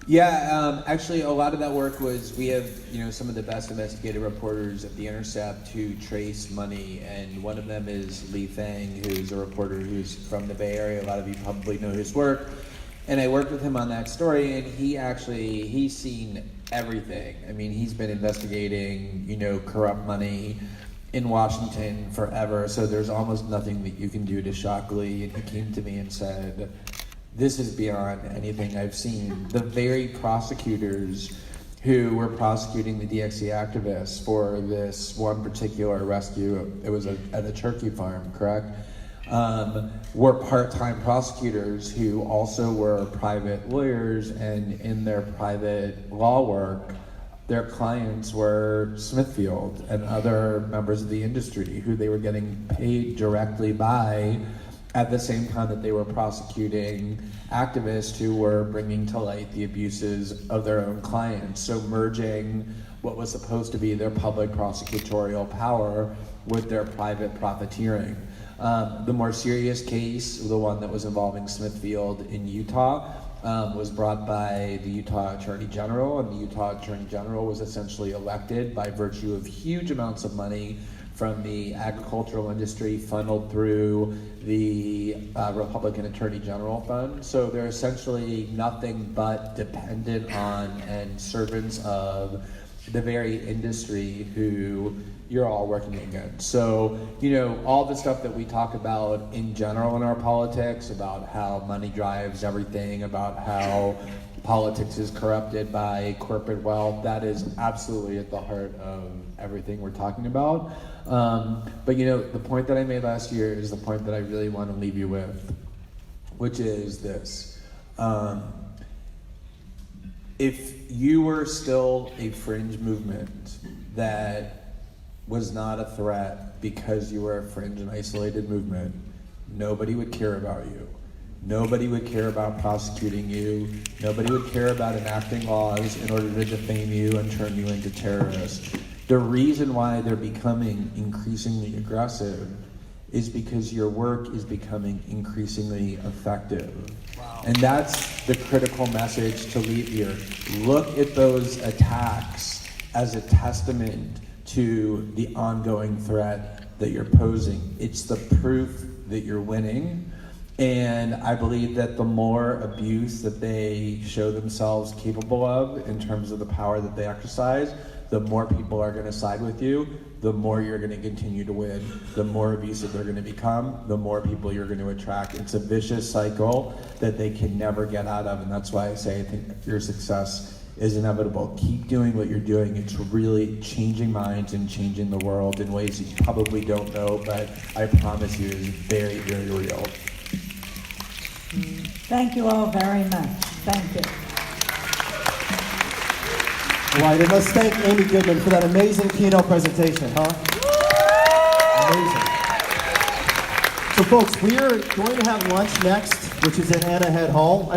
Yeah, actually, a lot of that work was, we have, you know, some of the best investigative reporters at the Intercept who trace money, and one of them is Lee Fang, who's a reporter who's from the Bay Area. A lot of you probably know his work. And I worked with him on that story, and he's seen everything. I mean, he's been investigating, you know, corrupt money in Washington forever, so there's almost nothing that you can do to shock Lee. And he came to me and said, this is beyond anything I've seen. The very prosecutors who were prosecuting the DXC activists for this one particular rescue, it was at a turkey farm, correct? Were part-time prosecutors who also were private lawyers, and in their private law work, their clients were Smithfield and other members of the industry who they were getting paid directly by at the same time that they were prosecuting activists who were bringing to light the abuses of their own clients. So merging what was supposed to be their public prosecutorial power with their private profiteering. The more serious case, the one that was involving Smithfield in Utah, was brought by the Utah Attorney General, and the Utah Attorney General was essentially elected by virtue of huge amounts of money from the agricultural industry funneled through the Republican Attorney General Fund. So they're essentially nothing but dependent on and servants of the very industry who you're all working against. So, you know, all the stuff that we talk about in general in our politics, about how money drives everything, about how politics is corrupted by corporate wealth, that is absolutely at the heart of everything we're talking about. But you know, the point that I made last year is the point that I really want to leave you with, which is this. If you were still a fringe movement that was not a threat because you were a fringe and isolated movement, nobody would care about you. Nobody would care about prosecuting you. Nobody would care about enacting laws in order to defame you and turn you into terrorists. The reason why they're becoming increasingly aggressive is because your work is becoming increasingly effective. Wow. And that's the critical message to leave here. Look at those attacks as a testament to the ongoing threat that you're posing. It's the proof that you're winning. And I believe that the more abuse that they show themselves capable of in terms of the power that they exercise, the more people are going to side with you, the more you're going to continue to win, the more abusive they're going to become, the more people you're going to attract. It's a vicious cycle that they can never get out of, and that's why I say I think your success is inevitable. Keep doing what you're doing. It's really changing minds and changing the world in ways that you probably don't know, but I promise you it is very, very real. Thank you all very much. Thank you. Right, and let's thank Amy Goodman for that amazing keynote presentation, huh? Amazing. So folks, we are going to have lunch next, which is at Anna Head Hall.